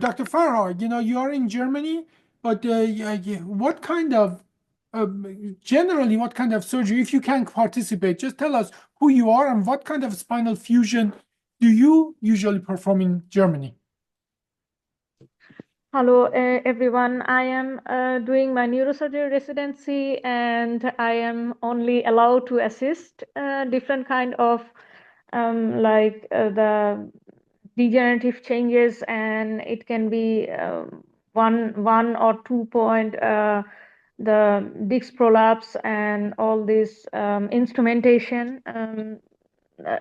Dr. Farhad, you are in Germany, but what kind of, generally, what kind of surgery, if you can participate, just tell us who you are and what kind of spinal fusion do you usually perform in Germany? Hello, everyone. I am doing my neurosurgery residency, and I am only allowed to assist different kind of the degenerative changes, and it can be one or 2 point the disc prolapse and all this instrumentation.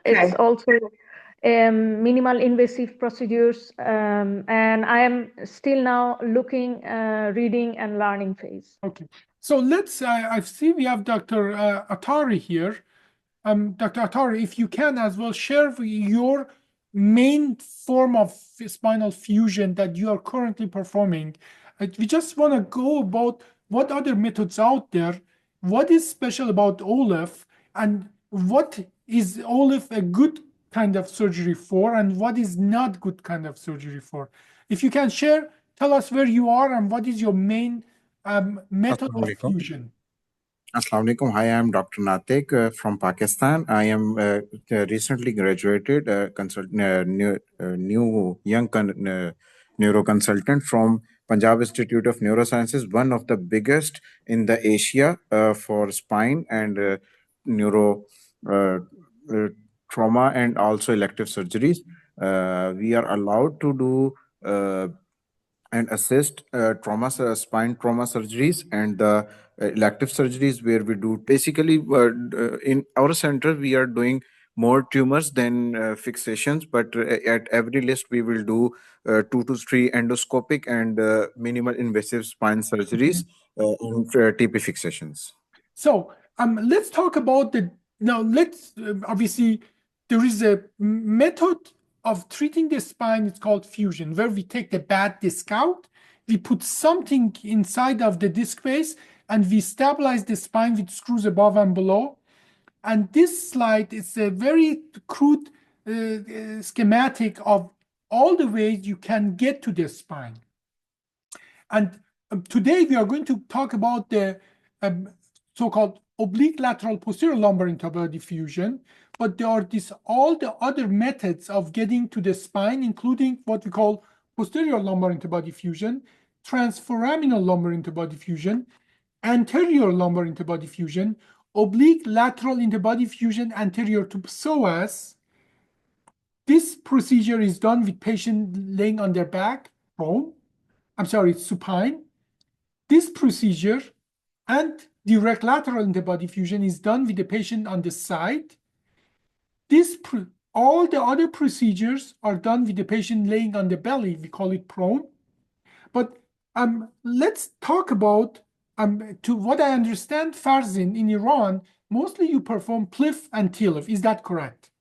It's also minimal invasive procedures, and I am still now looking, reading and learning phase. Okay, so let's, I see we have Dr. Atari here. Dr. Atari, if you can as well share your main form of spinal fusion that you are currently performing. We just want to go about what other methods out there, what is special about OLIF, and what is OLIF a good kind of surgery for, and what is not good kind of surgery for. If you can share, tell us where you are and what is your main method of fusion. Assalamu alaikum. Hi, I am Dr. Natik from Pakistan. I am recently graduated new young neuroconsultant from Punjab Institute of Neurosciences, one of the biggest in the Asia for spine and neuro trauma and also elective surgeries. We are allowed to do and assist spine trauma surgeries and the elective surgeries where we do basically in our center we are doing more tumors than fixations, but at every list we will do 2 to 3 endoscopic and minimal invasive spine surgeries and TP fixations. So let's talk about let's obviously there is a method of treating the spine. It's called fusion, where we take the bad disc out, we put something inside of the disc base, and we stabilize the spine with screws above and below. And this slide is a very crude schematic of all the ways you can get to the spine. And today we are going to talk about the so-called oblique lateral posterior lumbar interbody fusion, but there are all the other methods of getting to the spine, including what we call posterior lumbar interbody fusion, transforaminal lumbar interbody fusion, anterior lumbar interbody fusion, oblique lateral interbody fusion anterior to psoas. This procedure is done with patient laying on their back, prone. It's supine. This procedure and direct lateral interbody fusion is done with the patient on the side. All the other procedures are done with the patient laying on the belly. We call it prone. But let's talk about, to what I understand, Farzin, in Iran, mostly you perform PLIF and TLIF. Is that correct?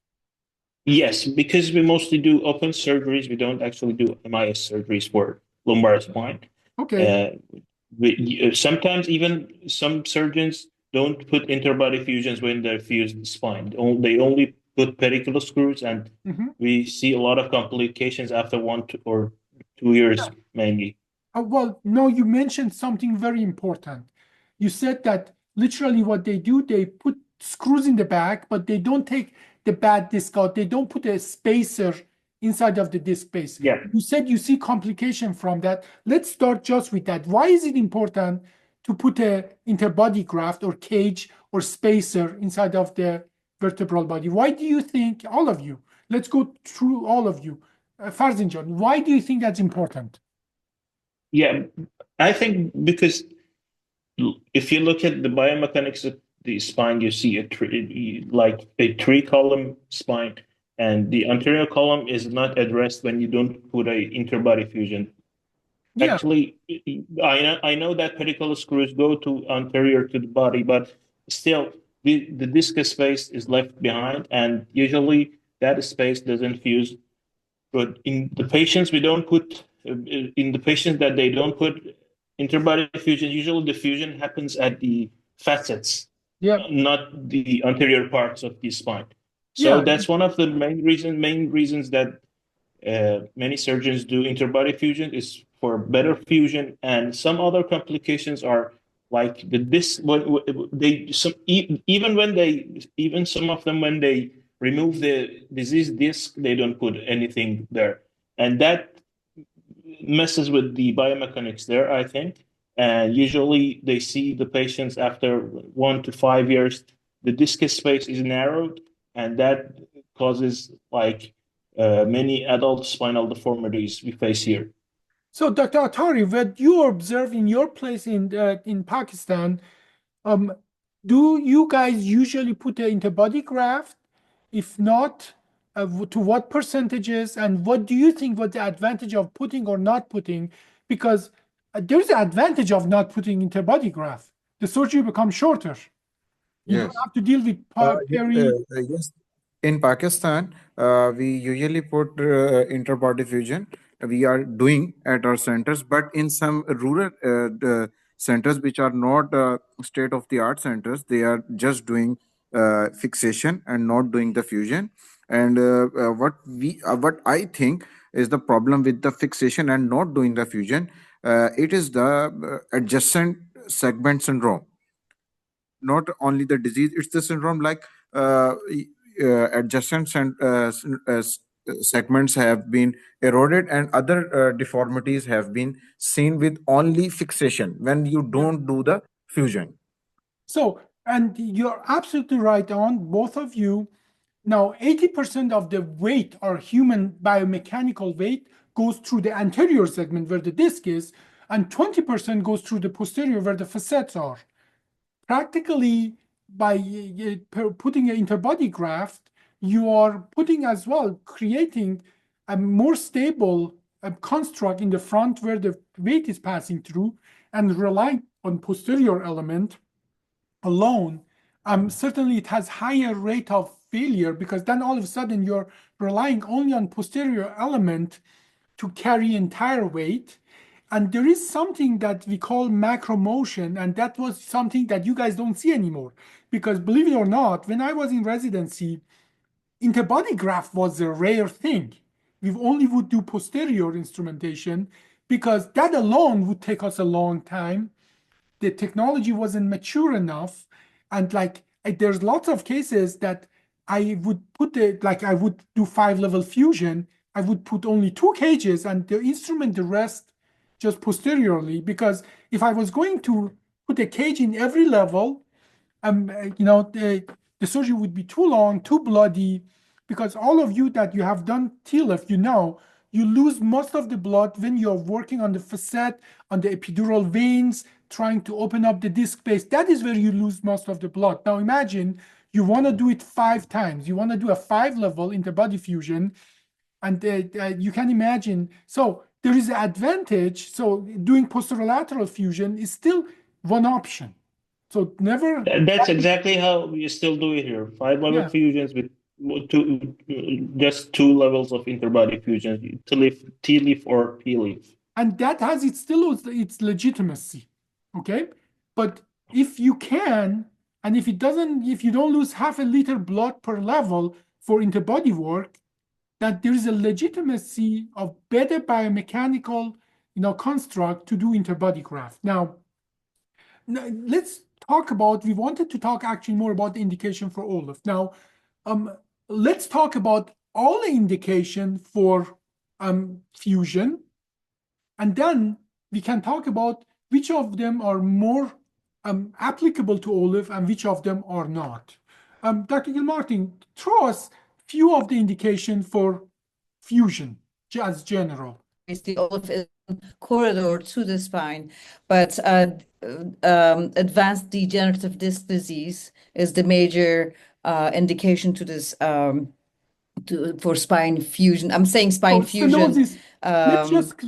Yes, because we mostly do open surgeries. We don't actually do MIS surgeries for lumbar spine. Okay. Sometimes even some surgeons don't put interbody fusions when they fuse the spine. They only put pedicular screws, and we see a lot of complications after 1 or 2 years mainly. Well, no, you mentioned something very important. You said that literally what they do, they put screws in the back, but they don't take the bad disc out. They don't put a spacer inside of the disc base. Yeah. You said you see complication from that. Let's start just with that. Why is it important to put a interbody graft or cage or spacer inside of the vertebral body? Why do you think, all of you, let's go through all of you. Farzinjan, why do you think that's important? Yeah, I think because if you look at the biomechanics of the spine, you see like a 3-column spine, and the anterior column is not addressed when you don't put a interbody fusion. Yeah. Actually, I know that pedicular screws go to anterior to the body, but still the discus space is left behind, and usually that space doesn't fuse. But in the patients we don't put in the patients that they don't put interbody fusion, usually the fusion happens at the facets, not the anterior parts of the spine. So that's one of the main reasons that Many surgeons do interbody fusion is for better fusion, and some other complications are like the disc. When they some even when they even some of them when they remove the diseased disc, they don't put anything there, and that messes with the biomechanics there, I think. And usually they see the patients after 1 to 5 years, the disc space is narrowed, and that causes like many adult spinal deformities we face here. So, Dr. Attari, what you observe in your place in Pakistan, do you guys usually put an interbody graft? If not, to what percentages? And what do you think was the advantage of putting or not putting? Because there's an advantage of not putting interbody graft. The surgery becomes shorter. You don't Yes. have to deal with peri. Yes. In Pakistan, we usually put interbody fusion. We are doing at our centers, but in some rural centers which are not state of the art centers, they are just doing fixation and not doing the fusion. And what I think is the problem with the fixation and not doing the fusion. It is the adjacent segment syndrome, not only the disease, it's the syndrome like adjacent segments have been eroded and other deformities have been seen with only fixation when you don't do the fusion. So, and you're absolutely right on, both of you. Now, 80% of the weight or human biomechanical weight goes through the anterior segment where the disc is, and 20% goes through the posterior where the facets are. Practically, by putting an interbody graft, you are putting as well, creating a more stable construct in the front where the weight is passing through, and relying on posterior element alone. Certainly it has higher rate of failure, because then all of a sudden you're relying only on posterior element to carry entire weight. And there is something that we call macro motion, and that was something that you guys don't see anymore. Because believe it or not, when I was in residency, interbody graft was a rare thing. We only would do posterior instrumentation because that alone would take us a long time. The technology wasn't mature enough. And like, there's lots of cases that I would put I would do 5-level fusion. I would put only 2 cages and the instrument the rest just posteriorly, because if I was going to put a cage in every level, the surgery would be too long, too bloody, because all of you that you have done TLIF, you lose most of the blood when you're working on the facet, on the epidural veins, trying to open up the disc space. That is where you lose most of the blood. Now imagine you want to do it 5 times. You want to do a 5-level interbody fusion, and you can imagine. So there is an advantage. So doing posterolateral fusion is still one option. So never. That's exactly how we still do it here. 5-level Yeah. fusions with just 2 levels of interbody fusions, TLIF or PLIF. And that has its legitimacy, okay? But if you can, and if you don't lose half a liter blood per level for interbody work, that there is a legitimacy of better biomechanical, construct to do interbody graft. Now, let's talk about. We wanted to talk actually more about the indication for OLIF. Now, let's talk about all the indication for fusion. And then we can talk about which of them are more applicable to OLIF and which of them are not. Dr. Gilmartin, throw us few of the indication for fusion as general. Is the OLIF is corridor to the spine, but advanced degenerative disc disease is the major indication to this for spine fusion. I'm saying spine fusion. Stenosis. Let's just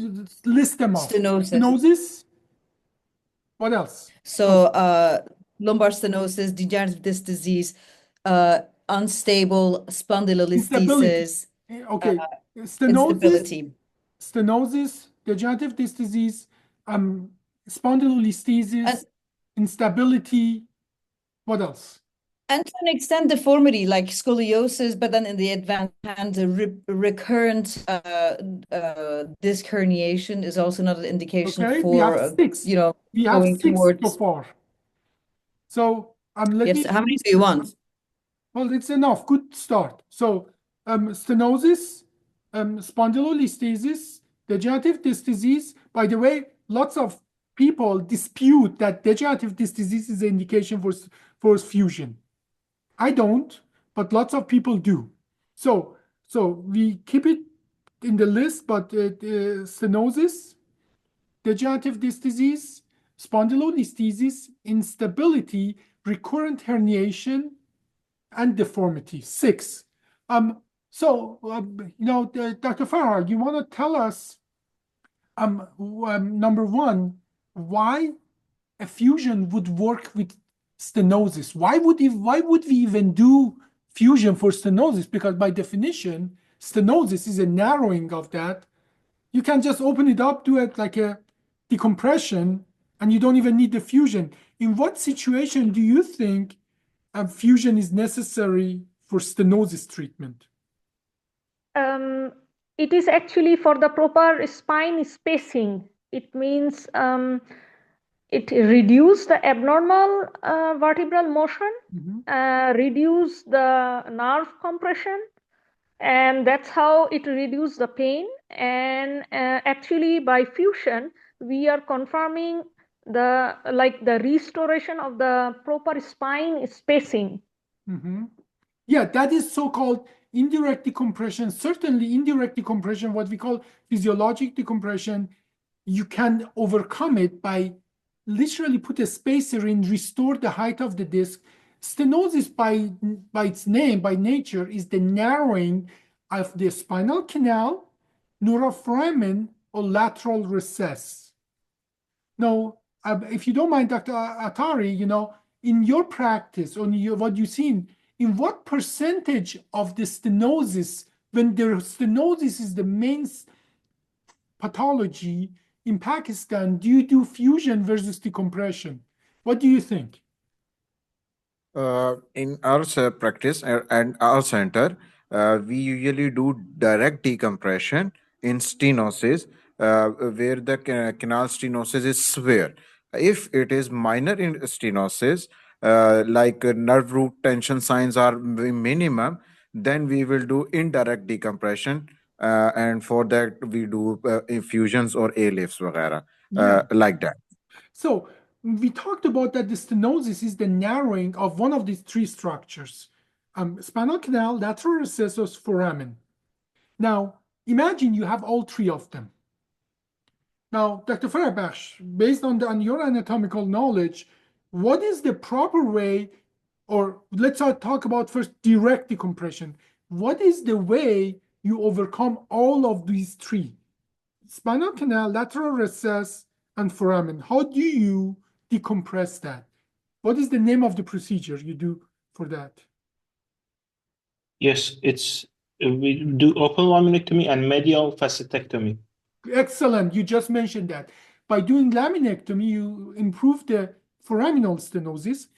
list them off. Stenosis. What else? So lumbar stenosis, degenerative disc disease, unstable spondylolisthesis. Okay. Instability. Stenosis, degenerative disc disease, spondylolisthesis, instability. What else? And to an extent, deformity like scoliosis, but then in the advanced hands, a recurrent disc herniation is also not an indication Okay, we have for, six. you know, We have going six so towards. far. So let Yes, me. how many do you want? Well, it's enough. Good start. So stenosis, spondylolisthesis, degenerative disc disease. By the way, lots of people dispute that degenerative disc disease is an indication for fusion. I don't, but lots of people do. So we keep it in the list, but stenosis, degenerative disc disease, spondylolisthesis, instability, recurrent herniation, and deformity. Six. Dr. Farah, you want to tell us, number one, why a fusion would work with stenosis? Why would we even do fusion for stenosis? Because by definition, stenosis is a narrowing of that. You can just open it up, do it like a decompression, and you don't even need the fusion. In what situation do you think fusion is necessary for stenosis treatment? It is actually for the proper spine spacing. It means it reduce the abnormal vertebral motion, reduce the nerve compression, and that's how it reduces the pain. And actually, by fusion, we are confirming the restoration of the proper spine spacing. Yeah, that is so-called indirect decompression. Certainly, indirect decompression, what we call physiologic decompression, you can overcome it by literally put a spacer in, restore the height of the disc. Stenosis, by its name, by nature, is the narrowing of the spinal canal, neuroforamen, or lateral recess. Now, if you don't mind, Dr. Atari, in your practice, what you've seen, in what percentage of the stenosis, when the stenosis is the main pathology in Pakistan, do you do fusion versus decompression? What do you think? In our practice and our center, we usually do direct decompression in stenosis, where the canal stenosis is severe. If it is minor in stenosis, like nerve root tension signs are minimum, then we will do indirect decompression, and for that we do infusions or ALIFs, वगैरह, like that. So we talked about that the stenosis is the narrowing of one of these three structures, spinal canal, lateral recessus, foramen. Now, imagine you have all three of them. Now, Dr. Farabash, based on your anatomical knowledge, what is the proper way, or let's talk about first direct decompression. What is the way you overcome all of these three? Spinal canal, lateral recess, and foramen. How do you decompress that? What is the name of the procedure you do for that? Yes, we do open laminectomy and medial facetectomy. Excellent. You just mentioned that. By doing laminectomy, you improve the foraminal stenosis.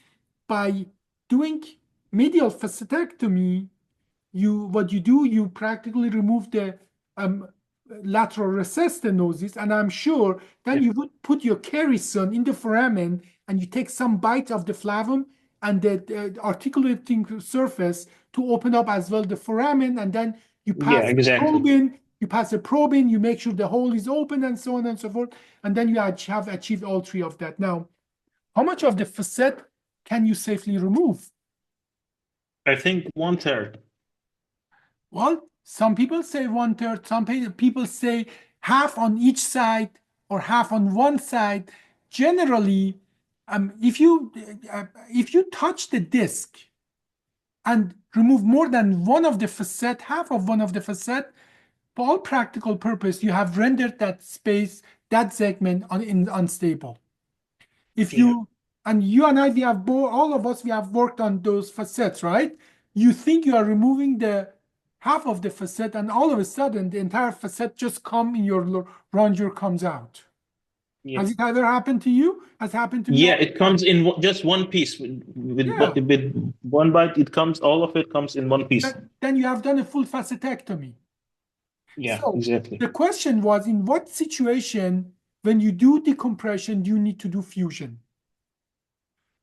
By doing medial facetectomy, you practically remove the lateral recess stenosis, and I'm sure then you would put your kerrison in the foramen and you take some bite of the flavum and the articulating surface to open up as well the foramen, and then you pass the probe in, you make sure the hole is open, and so on and so forth, and then you have achieved all three of that. Now, how much of the facet can you safely remove? I think 1/3. Well, some people say 1/3, some people say half on each side or half on one side. Generally, if you touch the disc and remove more than one of the facet, half of one of the facet, for all practical purpose, you have rendered that space, that segment unstable. If you and I, we have all of us, we have worked on those facets, right? You think you are removing the half of the facet, and all of a sudden, the entire facet just in your rondure comes out. Yeah. Has it ever happened to you? Has happened to me? Yeah, it comes in just one piece with one bite. It comes, all of it comes in one piece. Then you have done a full facetectomy. Yeah, So exactly. the question was, in what situation, when you do decompression, do you need to do fusion?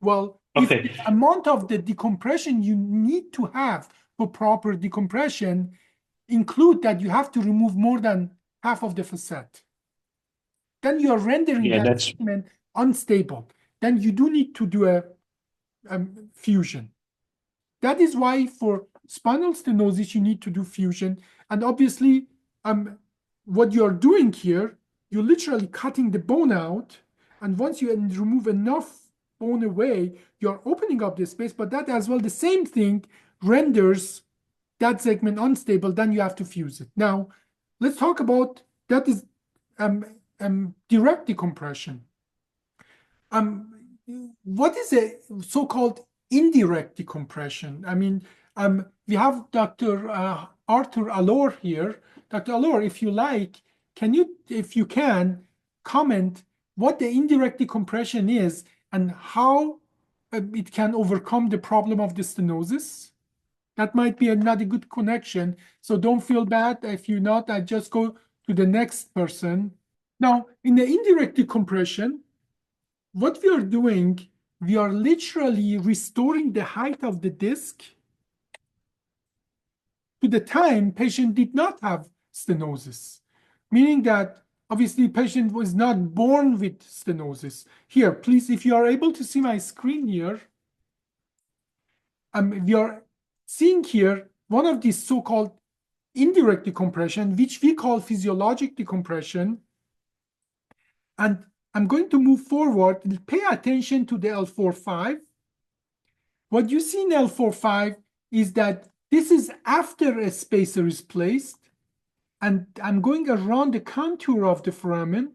Well, if Okay. the amount of the decompression you need to have for proper decompression include that you have to remove more than half of the facet, then you are rendering Yeah, that that's segment unstable. Then you do need to do a fusion. That is why for spinal stenosis, you need to do fusion. And obviously, what you're doing here, you're literally cutting the bone out. And once you remove enough bone away, you're opening up the space. But that as well, the same thing renders that segment unstable. Then you have to fuse it. Now, let's talk about that is direct decompression. What is a so-called indirect decompression? I mean, we have Dr. Arthur Allor here. Dr. Allor, if you like, can you, if you can, comment what the indirect decompression is and how it can overcome the problem of the stenosis? That might be another good connection. So don't feel bad if you're not. I just go to the next person. Now, in the indirect decompression, what we are doing, we are literally restoring the height of the disc to the time patient did not have stenosis, meaning that obviously patient was not born with stenosis. Here, please, if you are able to see my screen here, we are seeing here one of these so-called indirect decompression, which we call physiologic decompression. And I'm going to move forward. Pay attention to the L4-5. What you see in L4-5 is that this is after a spacer is placed, and I'm going around the contour of the foramen,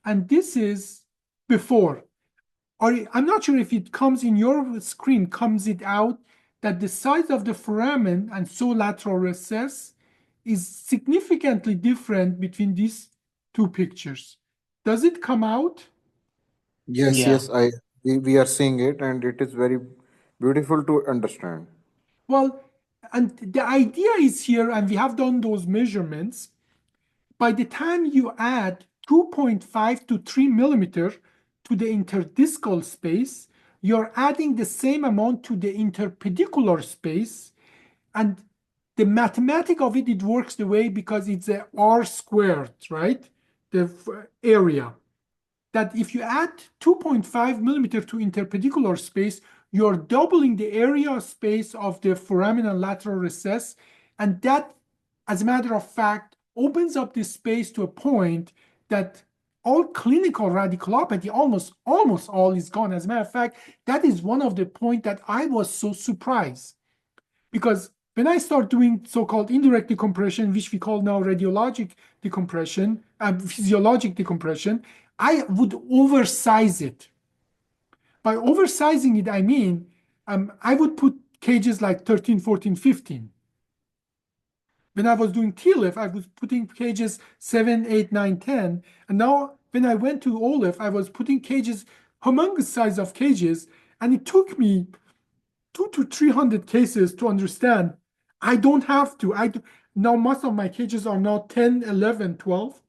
and this is before. Or I'm not sure if it comes in your screen, comes it out that the size of the foramen and so lateral recess is significantly different between these two pictures. Does it come out? Yes, Yeah. yes, we are seeing it, and it is very beautiful to understand. Well, and the idea is here, and we have done those measurements. By the time you add 2.5 to 3 millimeter to the interdiscal space, you're adding the same amount to the interpedicular space. And the mathematics of it, it works the way because it's a R squared, right? The area. That if you add 2.5 millimeter to interpedicular space, you're doubling the area space of the foramen and lateral recess. And that, as a matter of fact, opens up this space to a point that all clinical radiculopathy, almost all is gone. As a matter of fact, that is one of the points that I was so surprised. Because when I start doing so-called indirect decompression, which we call now radiologic decompression, physiologic decompression, I would oversize it. By oversizing it, I mean, I would put cages like 13, 14, 15. When I was doing TLIF, I was putting cages 7, 8, 9, 10. And now when I went to OLIF, I was putting cages, humongous size of cages. And it took me 200 to 300 cases to understand. I don't have to. Now most of my cages are now 10, 11, 12.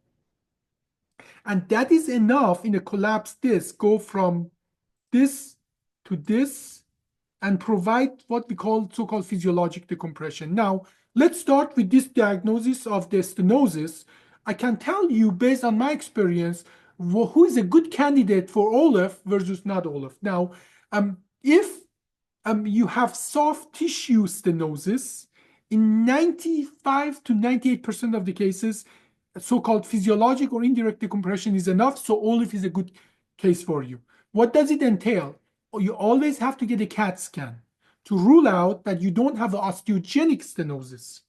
And that is enough in a collapsed disc, go from this to this and provide what we call so-called physiologic decompression. Now, let's start with this diagnosis of the stenosis. I can tell you based on my experience, who is a good candidate for OLIF versus not OLIF. Now, if you have soft tissue stenosis, in 95 to 98% of the cases, so-called physiologic or indirect decompression is enough, so OLIF is a good case for you. What does it entail? You always have to get a CAT scan to rule out that you don't have osteogenic stenosis.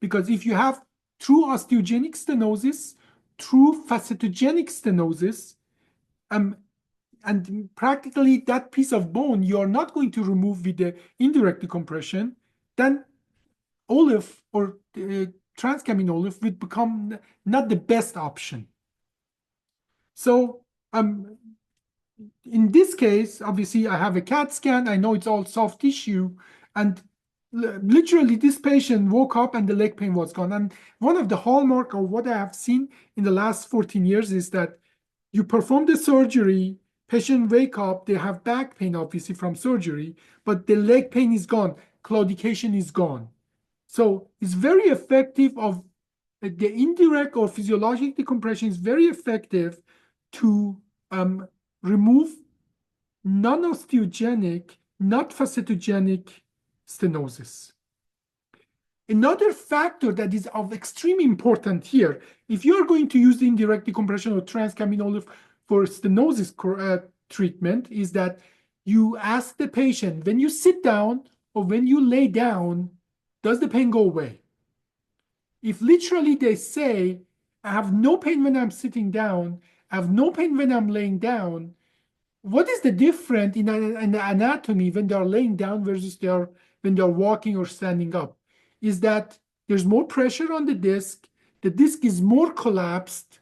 Because if you have true osteogenic stenosis, true facetogenic stenosis, and practically that piece of bone you're not going to remove with the indirect decompression, then OLIF or transcamin OLIF would become not the best option. So in this case, obviously, I have a CAT scan. I know it's all soft tissue, and literally this patient woke up and the leg pain was gone. And one of the hallmark of what I have seen in the last 14 years is that you perform the surgery, patient wake up, they have back pain, obviously, from surgery, but the leg pain is gone, claudication is gone. So it's very effective of the indirect or physiologic decompression is very effective to remove non-osteogenic, not facetogenic stenosis. Another factor that is of extreme importance here, if you are going to use the indirect decompression or transcaminal for stenosis treatment, is that you ask the patient, when you sit down or when you lay down, does the pain go away? If literally they say, I have no pain when I'm sitting down, I have no pain when I'm laying down, what is the difference in the anatomy when they're laying down versus when they're walking or standing up? Is that there's more pressure on the disc is more collapsed,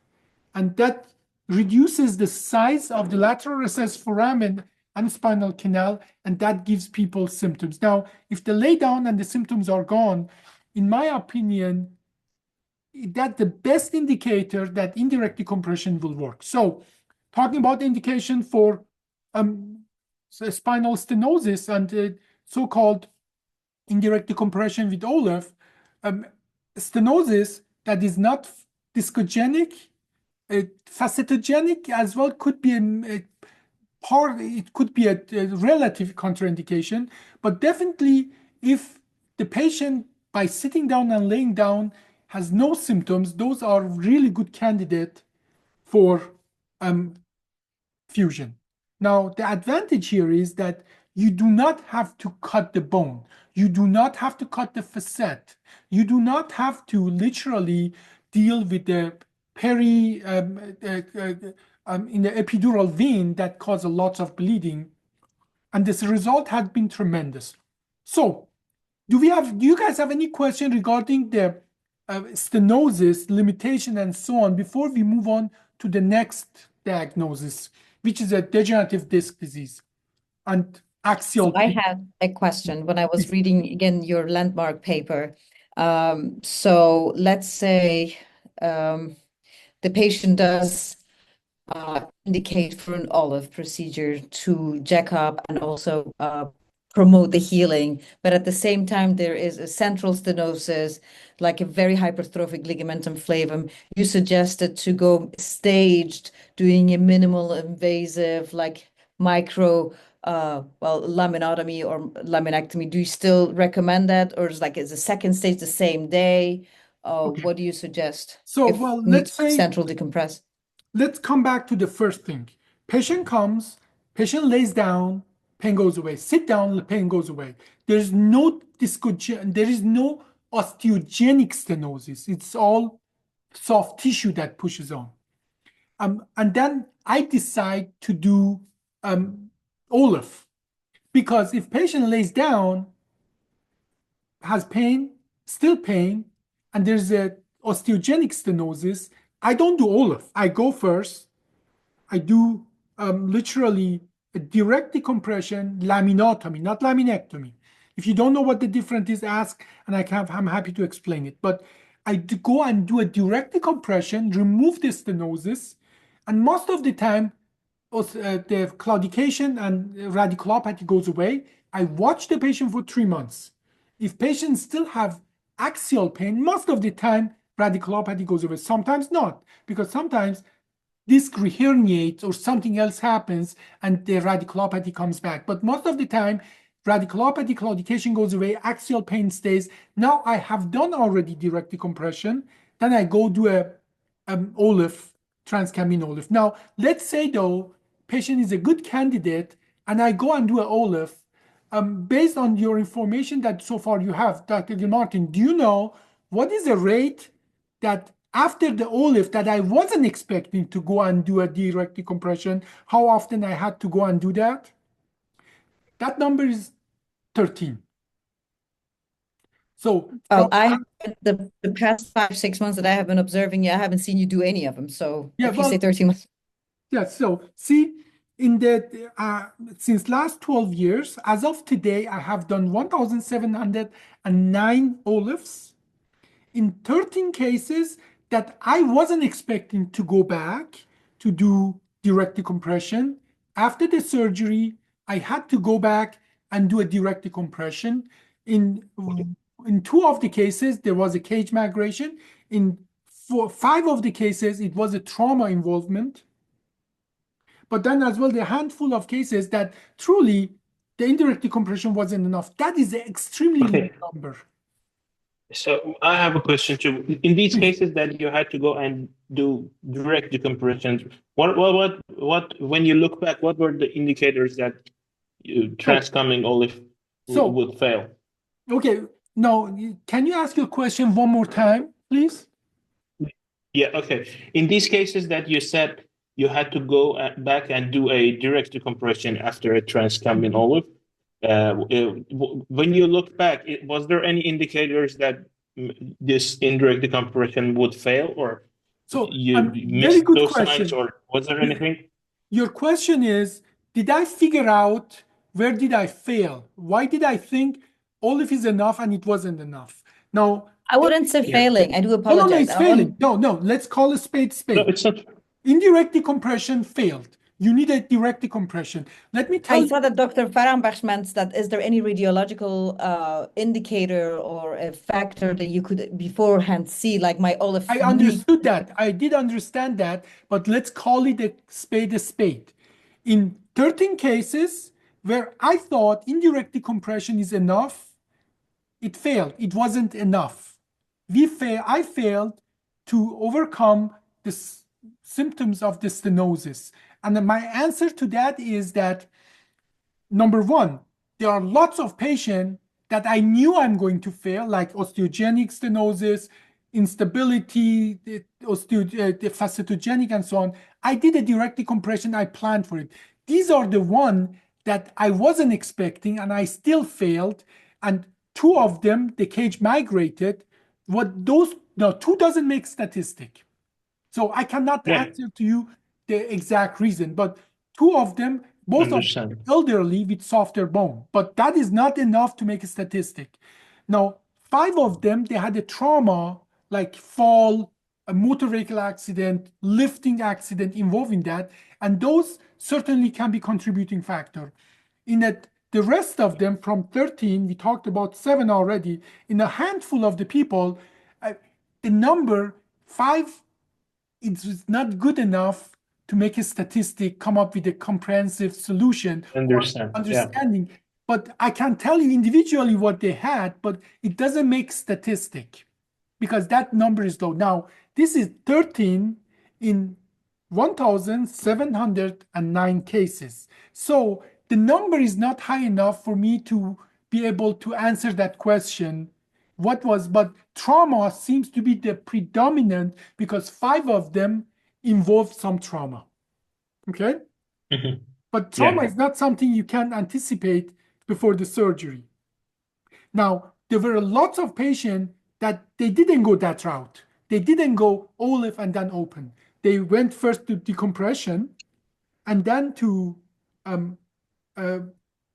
and that reduces the size of the lateral recess foramen and spinal canal, and that gives people symptoms. Now, if they lay down and the symptoms are gone, in my opinion, that's the best indicator that indirect decompression will work. So, talking about the indication for spinal stenosis and so-called indirect decompression with OLIF, stenosis that is not discogenic, facetogenic as well could be it could be a relative contraindication, but definitely if the patient by sitting down and laying down has no symptoms, those are really good candidate for fusion. Now, the advantage here is that you do not have to cut the bone. You do not have to cut the facet. You do not have to literally deal with the in the epidural vein that causes lots of bleeding. And this result has been tremendous. So, do you guys have any question regarding the stenosis, limitation, and so on before we move on to the next diagnosis, which is a degenerative disc disease and axial I pain? had a question when I was reading again your landmark paper. So let's say the patient does indicate for an OLLIF procedure to jack up and also promote the healing, but at the same time there is a central stenosis, like a very hypertrophic ligamentum flavum. You suggested to go staged, doing a minimal invasive, like micro laminotomy or laminectomy. Do you still recommend that, or is the second stage the same day? Okay. What do you suggest? So, if well, need let's say central decompress. let's come back to the first thing. Patient comes, patient lays down, pain goes away. Sit down, the pain goes away. There's no there is no osteogenic stenosis. It's all soft tissue that pushes on. And then I decide to do OLIF, because if patient lays down, has pain, still pain, and there's a osteogenic stenosis, I don't do OLIF. I go first. I do literally a direct decompression, laminotomy, not laminectomy. If you don't know what the difference is, ask, and I'm happy to explain it. But I go and do a direct decompression, remove the stenosis, and most of the time, the claudication and radiculopathy goes away. I watch the patient for 3 months. If patients still have axial pain, most of the time radiculopathy goes away. Sometimes not, because sometimes disc reherniates or something else happens and the radiculopathy comes back. But most of the time, radiculopathy, claudication goes away, axial pain stays. Now I have done already direct decompression. Then I go do a OLIF, transcamin OLIF. Now, let's say though, patient is a good candidate and I go and do a OLIF. Based on your information that so far you have, Dr. Gilmartin, do you know what is the rate that after the OLIF that I wasn't expecting to go and do a direct decompression, how often I had to go and do that? That number is 13. So I the past 5-6 months that I have been observing you, I haven't seen you do any of them. So yeah, if you say 13 months. Yeah, so see, in the since last 12 years, as of today, I have done 1,709 OLIFs in 13 cases that I wasn't expecting to go back to do direct decompression. After the surgery, I had to go back and do a direct decompression. In two of the cases, there was a cage migration. In five of the cases, it was a trauma involvement. But then as well, the handful of cases that truly the indirect decompression wasn't enough. That is an extremely low number. So I have a question too. In these cases that you had to go and do direct decompression, when you look back, what were the indicators that transcoming OLIF would fail? Okay, now can you ask your question one more time, please? Yeah, okay. In these cases that you said you had to go back and do a direct decompression after a transcoming OLIF, when you look back, was there any indicators that this indirect decompression would fail, or so you very missed good those question. signs, or was there anything? Your question is, did I figure out where did I fail? Why did I think OLIF is enough and it wasn't enough? Now, I wouldn't say failing. I do no, apologize. it's failing. No, let's call a spade spade. No, it's not. Indirect decompression failed. You need a direct decompression. Let me tell I you. thought that Dr. Farambach meant that is there any radiological indicator or a factor that you could beforehand see, like my OLIF? I understood that. I did understand that, but let's call it a spade. In 13 cases where I thought indirect decompression is enough, it failed. It wasn't enough. I failed to overcome the symptoms of the stenosis. And my answer to that is that, number one, there are lots of patients that I knew I'm going to fail, like osteogenic stenosis, instability, the facetogenic, and so on. I did a direct decompression. I planned for it. These are the one that I wasn't expecting, and I still failed. And two of them, the cage migrated. Two doesn't make statistic. So I cannot answer to you the exact reason, but two of them, both are elderly with softer bone, but that is not enough to make a statistic. Now, five of them, they had a trauma like fall, a motor vehicle accident, lifting accident involving that, and those certainly can be contributing factor. In that, the rest of them from 13, we talked about 7 already. In a handful of the people, the number 5, it's not good enough to make a statistic, come up with a comprehensive solution, understanding. Yeah. But I can tell you individually what they had, but it doesn't make statistic because that number is low. Now, this is 13 in 1,709 cases. So the number is not high enough for me to be able to answer that question. But trauma seems to be the predominant because 5 of them involve some trauma. Okay? Mm-hmm. But trauma is not something you can anticipate before the surgery. Now, there were lots of patients that they didn't go that route. They didn't go OLIF and then open. They went first to decompression and then to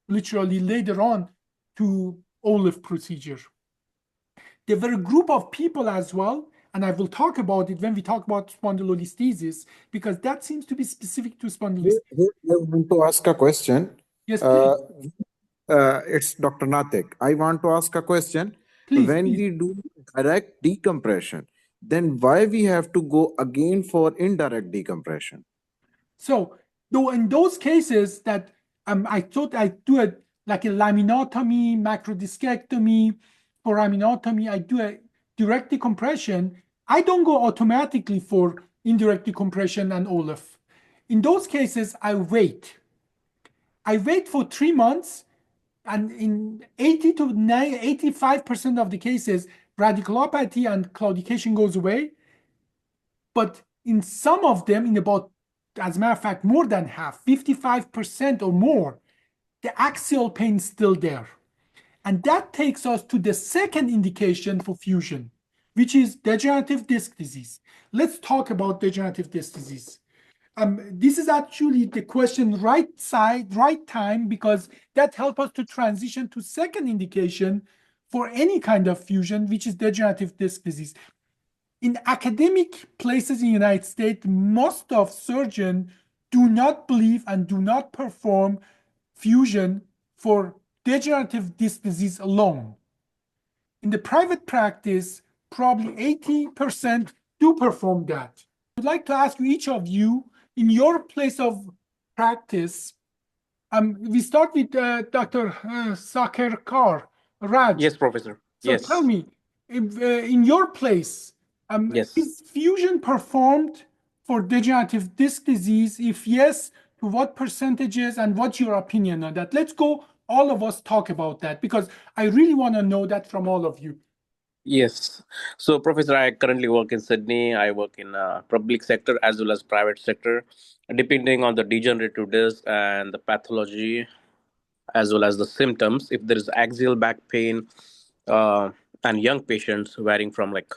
literally later on to OLIF procedure. There were a group of people as well, and I will talk about it when we talk about spondylolisthesis, because that seems to be specific to spondylolisthesis. I want to ask a question. Yes, please. It's Dr. Natik. I want to ask a question. Please, when we do direct decompression, then why we have to go again for indirect decompression? So, though in those cases that I thought I do it like a laminotomy, macrodiscectomy, foraminotomy, I do a direct decompression, I don't go automatically for indirect decompression and OLIF. In those cases, I wait. I wait for 3 months, and in 80 to 85% of the cases, radiculopathy and claudication goes away. But in some of them, in about, as a matter of fact, more than half, 55% or more, the axial pain is still there. And that takes us to the second indication for fusion, which is degenerative disc disease. Let's talk about degenerative disc disease. This is actually the question right side, right time, because that helps us to transition to second indication for any kind of fusion, which is degenerative disc disease. In academic places in the United States, most of surgeons do not believe and do not perform fusion for degenerative disc disease alone. In the private practice, probably 80% do perform that. I'd like to ask you, each of you, in your place of practice, we start with Dr. Sakerkar, Raj. Yes, Professor. So Yes. tell me, if, in your place, Yes. is fusion performed for degenerative disc disease? If yes, to what percentages, and what's your opinion on that? Let's go, all of us talk about that, because I really want to know that from all of you. Yes. So, Professor, I currently work in Sydney. I work in public sector as well as private sector, depending on the degenerative disc and the pathology, as well as the symptoms. If there is axial back pain, and young patients varying from like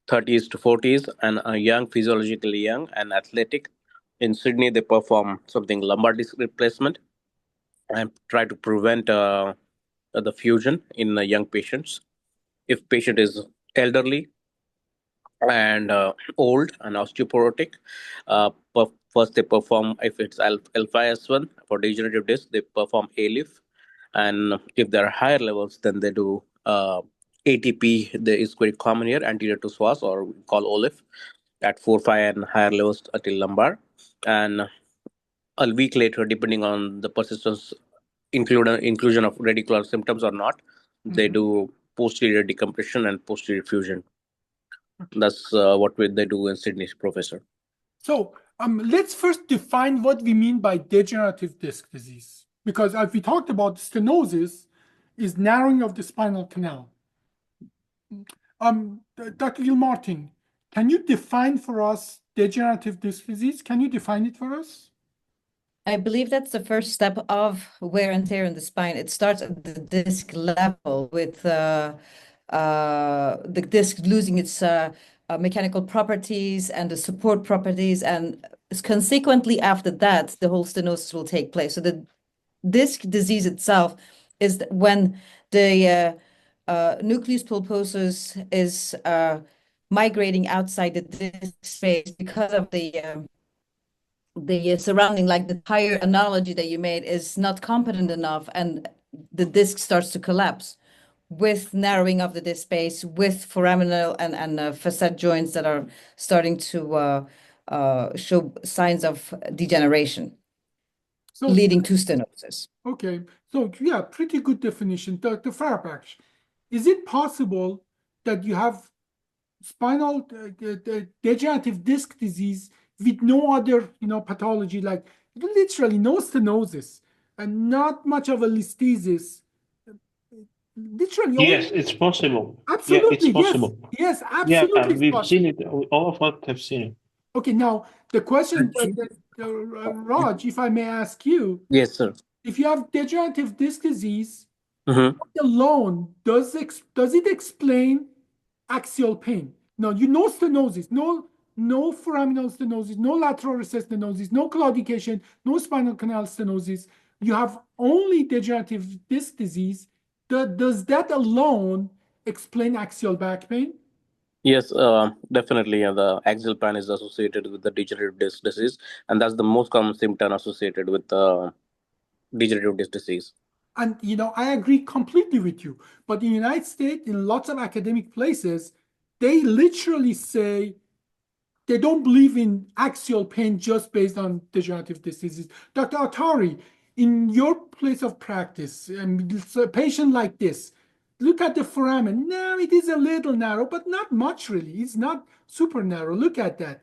30s to 40s, and young, physiologically young and athletic. In Sydney, they perform something lumbar disc replacement and try to prevent the fusion in young patients. If patient is elderly and old and osteoporotic, first they perform, if it's alpha S1 for degenerative disc, they perform OLIF, and if there are higher levels, then they do ATP. There is very common here, anterior to psoas, or we call OLIF, at 4, 5, and higher levels until lumbar, and a week later, depending on the persistence, inclusion of radicular symptoms or not, they do posterior decompression and posterior fusion. That's what they do in Sydney, Professor. So let's first define what we mean by degenerative disc disease, because as we talked about, stenosis is narrowing of the spinal canal. Dr. Gilmartin, can you define for us degenerative disc disease? Can you define it for us? I believe that's the first step of wear and tear in the spine. It starts at the disc level with the disc losing its mechanical properties and the support properties, and consequently after that, the whole stenosis will take place. So the disc disease itself is when the nucleus pulposus is migrating outside the disc space because of the surrounding, like the tire analogy that you made, is not competent enough, and the disc starts to collapse with narrowing of the disc space, with foraminal and facet joints that are starting to show signs of degeneration, leading to stenosis. Okay, so yeah, pretty good definition. Dr. Farabaksh, is it possible that you have spinal degenerative disc disease with no other, pathology, like literally no stenosis and not much of a listhesis? Literally, yes, it's possible. Absolutely, yeah, it's possible. Yes, absolutely. Yeah, we've seen it. All of us have seen it. Okay, now the question, Raj, if I may ask you. Yes, sir. If you have degenerative disc disease, alone, does it explain axial pain? No, stenosis, no foraminal stenosis, no lateral recess stenosis, no claudication, no spinal canal stenosis. You have only degenerative disc disease. Does that alone explain axial back pain? Yes, definitely. The axial pain is associated with the degenerative disc disease, and that's the most common symptom associated with degenerative disc disease. And I agree completely with you. But in the United States, in lots of academic places, they literally say they don't believe in axial pain just based on degenerative diseases. Dr. Attari, in your place of practice, a patient like this, look at the foramen. No, it is a little narrow, but not much really. It's not super narrow. Look at that.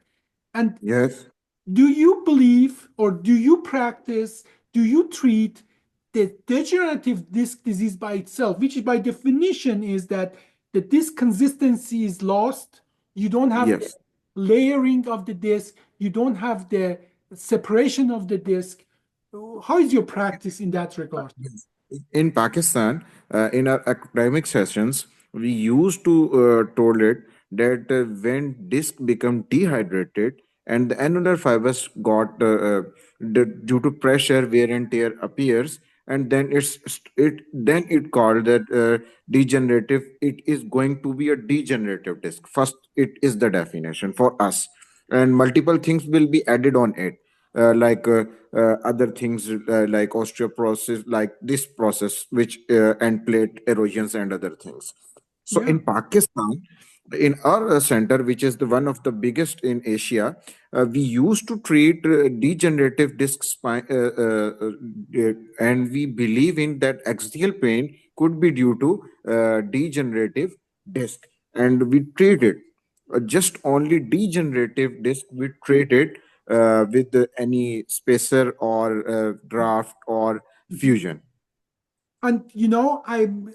And yes, do you believe, or do you practice, do you treat the degenerative disc disease by itself, which by definition is that the disc consistency is lost? You don't have the layering of the disc, you don't have the separation of the disc. How is your practice in that regard? In Pakistan, in our academic sessions, we used to tolerate that when disc become dehydrated, and the annular fibers got due to pressure, wear and tear appears, and then it called that degenerative. It is going to be a degenerative disc. First, it is the definition for us, and multiple things will be added on it, like other things like osteoporosis, like this process, which and plate erosions and other things. So Yeah. in Pakistan, in our center, which is the one of the biggest in Asia, we used to treat degenerative disc spine, and we believe in that axial pain could be due to degenerative disc, and we treat it. Just only degenerative disc we treat it with any spacer or graft or fusion. And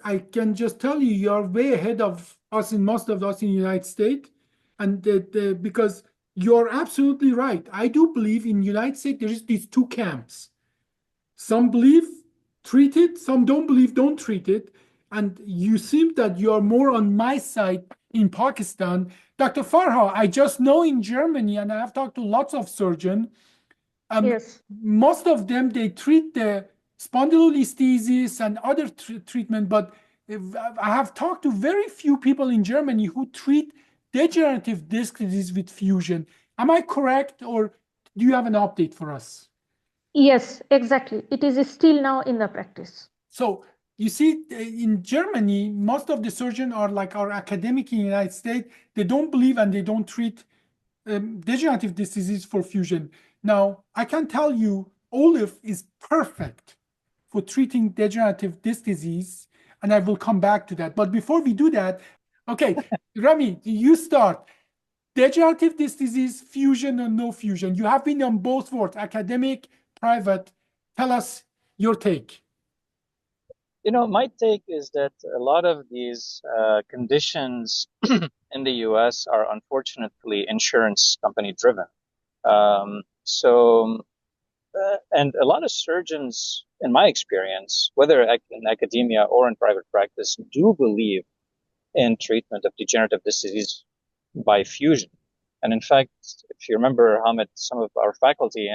I can just tell you, you're way ahead of us in most of us in the United States, and because you're absolutely right. I do believe in the United States there is these two camps. Some believe treat it, some don't believe don't treat it, and you seem that you are more on my side in Pakistan. Dr. Farha, I just know in Germany, and I have talked to lots of surgeons. Yes. Most of them, they treat the spondylolisthesis and other treatment, but I have talked to very few people in Germany who treat degenerative disc disease with fusion. Am I correct, or do you have an update for us? Yes, exactly. It is still now in the practice. So you see, in Germany, most of the surgeons are like our academic in the United States. They don't believe and they don't treat degenerative disc disease for fusion. Now, I can tell you, OLIF is perfect for treating degenerative disc disease, and I will come back to that. But before we do that, okay, Rami, you start. Degenerative disc disease, fusion or no fusion? You have been on both worlds, academic, private. Tell us your take. My take is that a lot of these conditions in the US are unfortunately insurance company driven. And a lot of surgeons, in my experience, whether in academia or in private practice, do believe in treatment of degenerative disc disease by fusion. And in fact, if you remember, Hamid, some of our faculty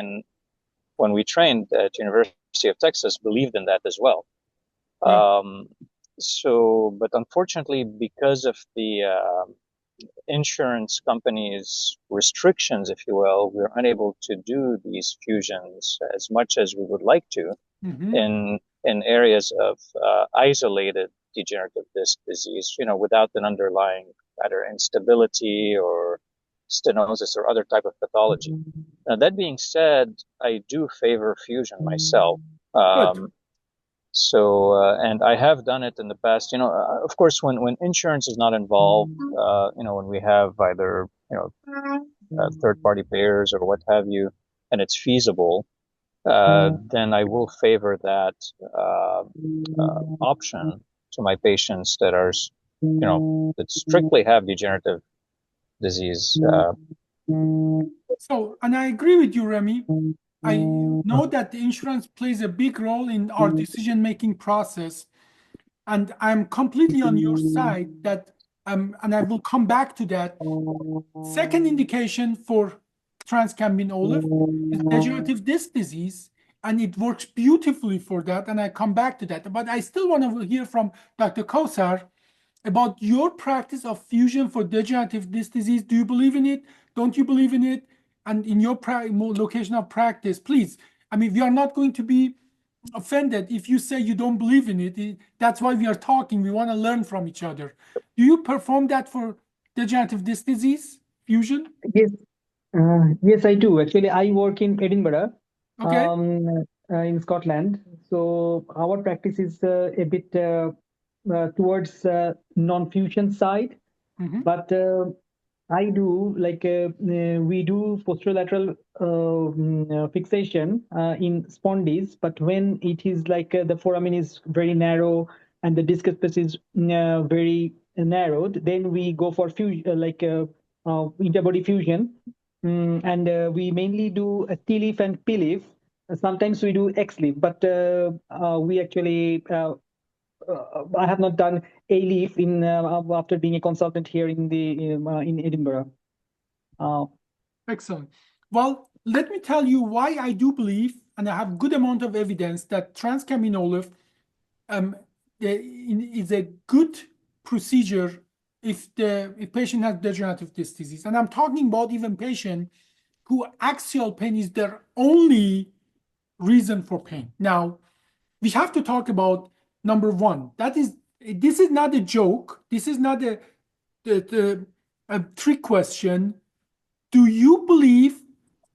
when we trained at University of Texas believed in that as well. But unfortunately, because of the insurance companies' restrictions, if you will, we're unable to do these fusions as much as we would like to in areas of isolated degenerative disc disease, without an underlying either instability or stenosis or other type of pathology. Now, that being said, I do favor fusion myself. And I have done it in the past. Of course, when insurance is not involved, when we have either third-party payers or what have you, and it's feasible, then I will favor that option to my patients that are, that strictly have degenerative disease. So, and I agree with you, Remy. I know that the insurance plays a big role in our decision-making process, and I'm completely on your side that, and I will come back to that. Second indication for transcambin OLIF is degenerative disc disease, and it works beautifully for that, and I come back to that. But I still want to hear from Dr. Kausar about your practice of fusion for degenerative disc disease. Do you believe in it? Don't you believe in it? And in your location of practice, please. I mean, we are not going to be offended if you say you don't believe in it. That's why we are talking. We want to learn from each other. Do you perform that for degenerative disc disease fusion? Yes, yes, I do. Actually, I work in Edinburgh, Okay. In Scotland. So our practice is a bit towards non-fusion side, but I do we do posterolateral fixation in spondies, but when it is like the foramen is very narrow and the disc space is very narrowed, then we go for fusion, interbody fusion, and we mainly do a T-leaf and P-leaf. Sometimes we do X-leaf, but we actually I have not done A-leaf in after being a consultant here in Edinburgh. Excellent. Well, let me tell you why I do believe, and I have good amount of evidence that transcameral OLIF is a good procedure if the patient has degenerative disc disease. And I'm talking about even patient who axial pain is their only reason for pain. Now, we have to talk about number one. This is not a joke. This is not a trick question. Do you believe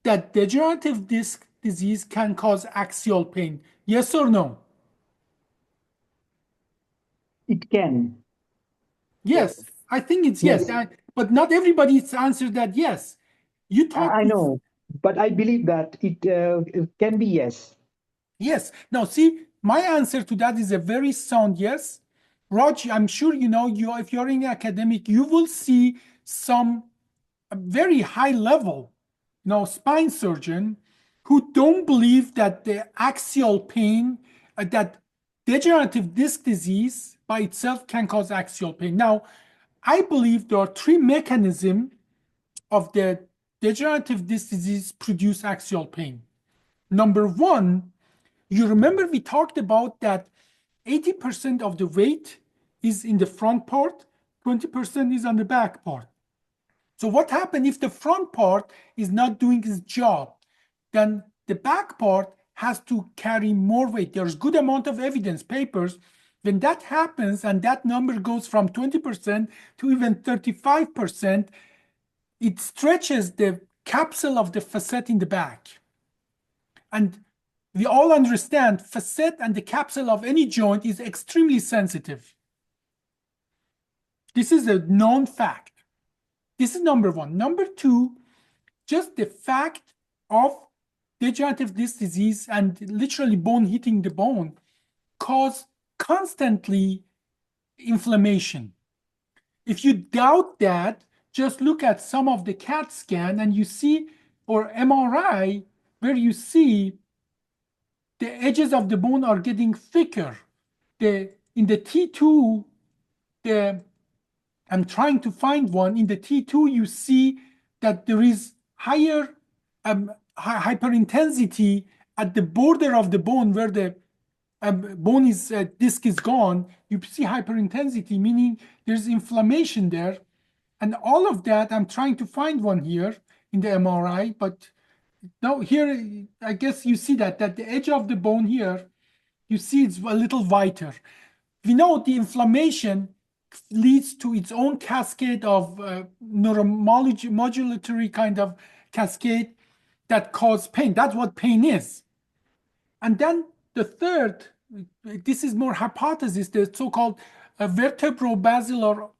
that degenerative disc disease can cause axial pain? Yes or no? It can. Yes, I think it's yes. But not everybody's answered that yes. You talk. I know, but I believe that it can be yes. Yes. Now, see, my answer to that is a very sound yes. Raj, I'm sure you know, if you're in academic, you will see some very high level, spine surgeon who don't believe that the axial pain, that degenerative disc disease by itself can cause axial pain. Now, I believe there are three mechanisms of the degenerative disc disease produce axial pain. Number one, you remember we talked about that 80% of the weight is in the front part, 20% is on the back part. So what happens if the front part is not doing its job? Then the back part has to carry more weight. There's good amount of evidence, papers. When that happens and that number goes from 20% to even 35%, it stretches the capsule of the facet in the back. And we all understand facet and the capsule of any joint is extremely sensitive. This is a known fact. This is number one. Number two, just the fact of degenerative disc disease and literally bone hitting the bone cause constantly inflammation. If you doubt that, just look at some of the CAT scan and you see, or MRI, where you see the edges of the bone are getting thicker. In the T2, I'm trying to find one. In the T2, you see that there is higher hyperintensity at the border of the bone where the disc is gone. You see hyperintensity, meaning there's inflammation there. And all of that, I'm trying to find one here in the MRI, but now here, I guess you see that the edge of the bone here, you see it's a little whiter. We know the inflammation leads to its own cascade of neuromodulatory kind of cascade that cause pain. That's what pain is. And then the third, this is more hypothesis, the so-called vertebrobasilar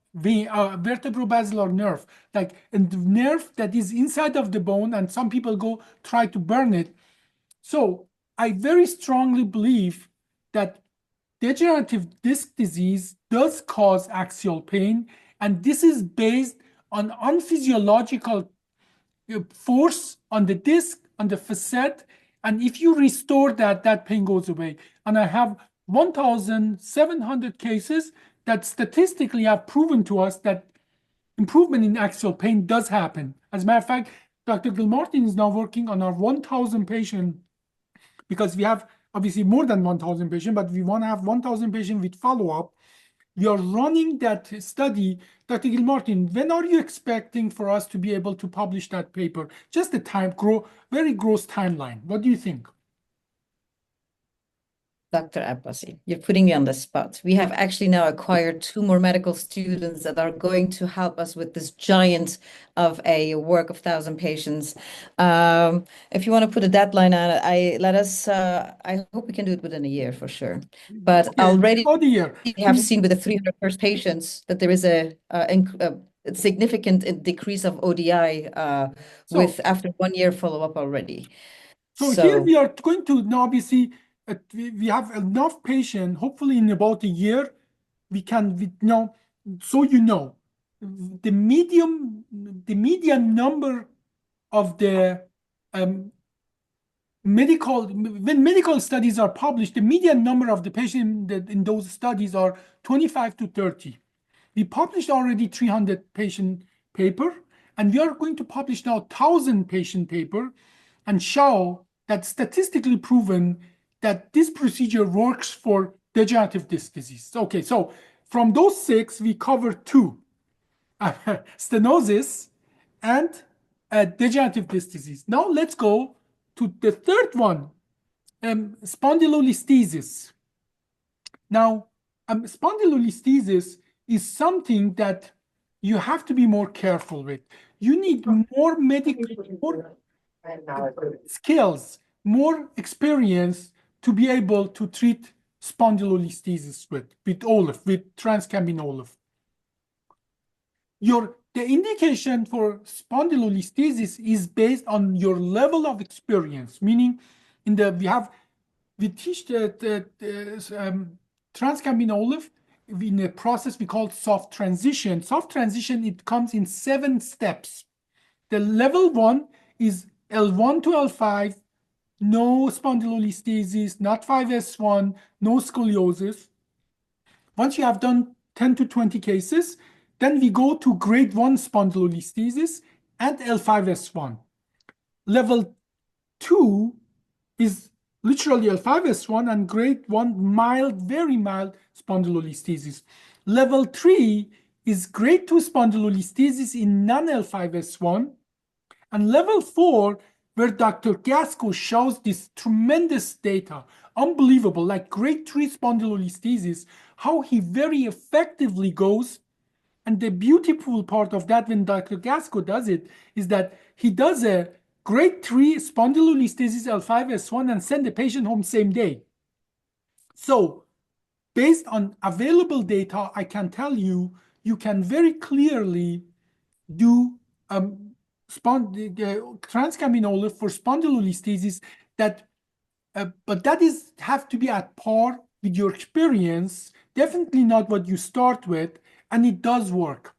nerve, like a nerve that is inside of the bone, and some people try to burn it. So I very strongly believe that degenerative disc disease does cause axial pain, and this is based on unphysiological force on the disc, on the facet, and if you restore that pain goes away. And I have 1,700 cases that statistically have proven to us that improvement in axial pain does happen. As a matter of fact, Dr. Gilmartin is now working on our 1,000 patient, because we have obviously more than 1,000 patients, but we want to have 1,000 patients with follow-up. We are running that study. Dr. Gilmartin, when are you expecting for us to be able to publish that paper? Just a very gross timeline. What do you think? Dr. Abbasi, you're putting me on the spot. We have actually now acquired 2 more medical students that are going to help us with this giant of a work of 1,000 patients. If you want to put a deadline on it, I hope we can do it within a year for sure. But already we have seen with the 300 first patients that there is a significant decrease of ODI after 1 year follow-up already. So here we are going to now obviously. We have enough patients, hopefully in about a year, the median number of the when medical studies are published, the median number of the patients in those studies are 25 to 30. We published already 300 patient paper, And we are going to publish now 1,000 patient paper and show that statistically proven that this procedure works for degenerative disc disease. Okay, so from those 6, we cover 2, stenosis and degenerative disc disease. Now let's go to the third one, spondylolisthesis. Now, spondylolisthesis is something that you have to be more careful with. You need more skills, more experience to be able to treat spondylolisthesis with OLIF, with transcameron OLIF. The indication for spondylolisthesis is based on your level of experience, meaning we teach the transcameron OLIF in a process we call soft transition. Soft transition, it comes in 7 steps. The level 1 is L1 to L5, no spondylolisthesis, not 5S1, no scoliosis. Once you have done 10 to 20 cases, then we go to grade 1 spondylolisthesis and L5S1. Level 2 is literally L5S1 and grade 1 mild, very mild spondylolisthesis. Level 3 is grade 2 spondylolisthesis in non-L5S1. And level 4, where Dr. Gasco shows this tremendous data, unbelievable, like grade 3 spondylolisthesis, how he very effectively goes. And the beautiful part of that when Dr. Gasco does it is that he does a grade 3 spondylolisthesis L5S1 and send the patient home same day. So based on available data, I can tell you, you can very clearly do transcameron OLIF for spondylolisthesis but that have to be at par with your experience, definitely not what you start with, and it does work.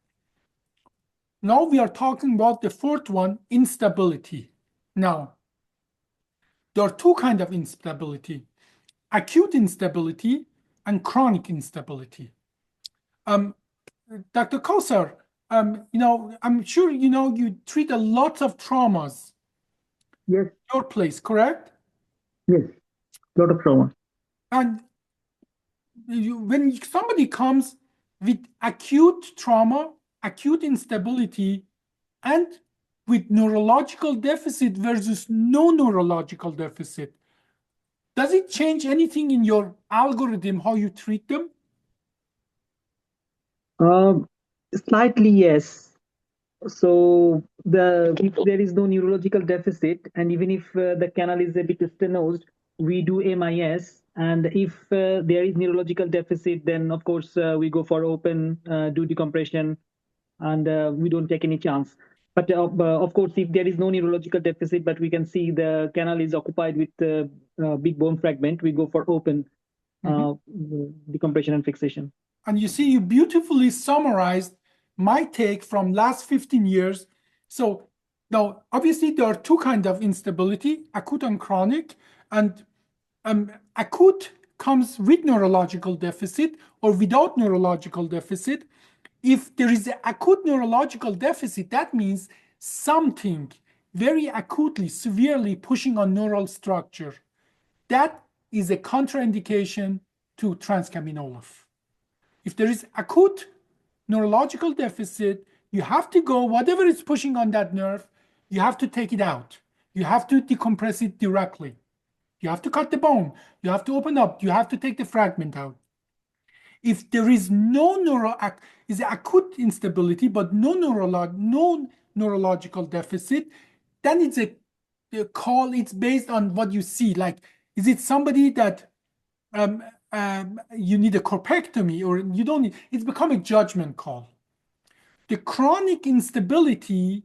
Now we are talking about the fourth one, instability. Now, there are 2 kinds of instability, acute instability and chronic instability. Dr. Kausar, I'm sure you treat a lot of traumas. Yes. Your place, correct? Yes, a lot of trauma. And when somebody comes with acute trauma, acute instability, and with neurological deficit versus no neurological deficit, does it change anything in your algorithm, how you treat them? Slightly, yes. So if there is no neurological deficit, and even if the canal is a bit stenosed, we do MIS. And if there is neurological deficit, then of course we go for open, do decompression, and we don't take any chance. But of course, if there is no neurological deficit, but we can see the canal is occupied with big bone fragment, we go for open decompression and fixation. And you see, you beautifully summarized my take from last 15 years. So now, obviously, there are 2 kinds of instability, acute and chronic. And acute comes with neurological deficit or without neurological deficit. If there is an acute neurological deficit, that means something very acutely, severely pushing on neural structure. That is a contraindication to transcameron OLIF. If there is acute neurological deficit, you have to go, whatever is pushing on that nerve, you have to take it out. You have to decompress it directly. You have to cut the bone. You have to open up. You have to take the fragment out. If there is no acute instability, but no neurological deficit, then it's a call. It's based on what you see. Like, is it somebody that you need a corpectomy or you don't need? It's become a judgment call. The chronic instability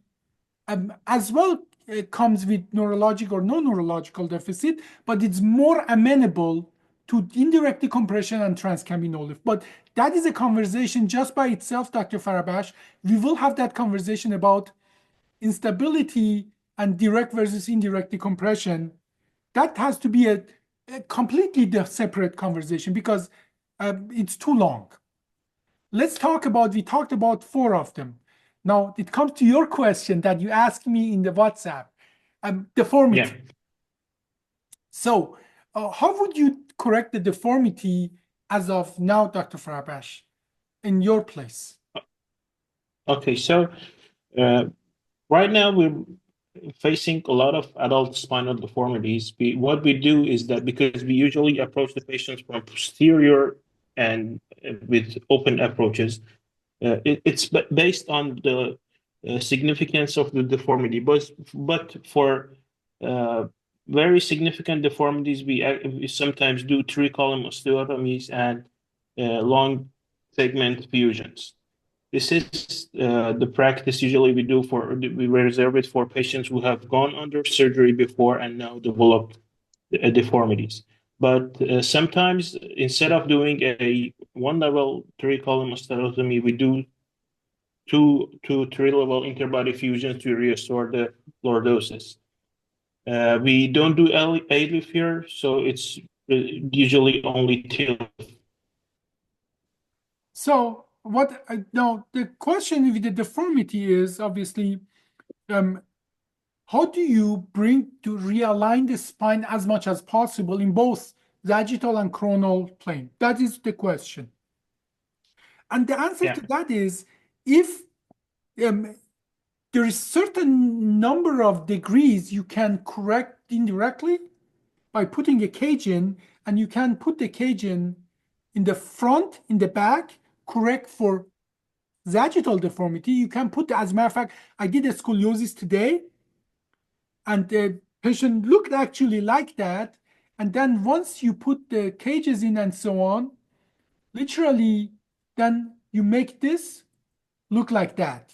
as well comes with neurological or no neurological deficit, but it's more amenable to indirect decompression and transcameron OLIF. But that is a conversation just by itself, Dr. Farabash. We will have that conversation about instability and direct versus indirect decompression. That has to be a completely separate conversation because it's too long. Let's talk about, we talked about 4 of them. Now it comes to your question that you asked me in the WhatsApp. Deformity. Yeah. So how would you correct the deformity as of now, Dr. Farabash, in your place? Okay, so right now we're facing a lot of adult spinal deformities. What we do is that because we usually approach the patients from posterior and with open approaches, it's based on the significance of the deformity. But for very significant deformities, we sometimes do three-column osteotomies and long segment fusions. This is the practice usually we reserve it for patients who have gone under surgery before and now developed deformities. But sometimes instead of doing a one-level three-column osteotomy, we do two to three-level interbody fusions to restore the lordosis. We don't do OLLIF here, so it's usually only TILF. So what now the question with the deformity is obviously how do you bring to realign the spine as much as possible in both sagittal and coronal plane? That is the question. And the answer to that is if there is certain number of degrees you can correct indirectly by putting a cage in, and you can put the cage in the front, in the back, correct for sagittal deformity. You can put, as a matter of fact, I did a scoliosis today, and the patient looked actually like that. And then once you put the cages in and so on, literally, then you make this look like that.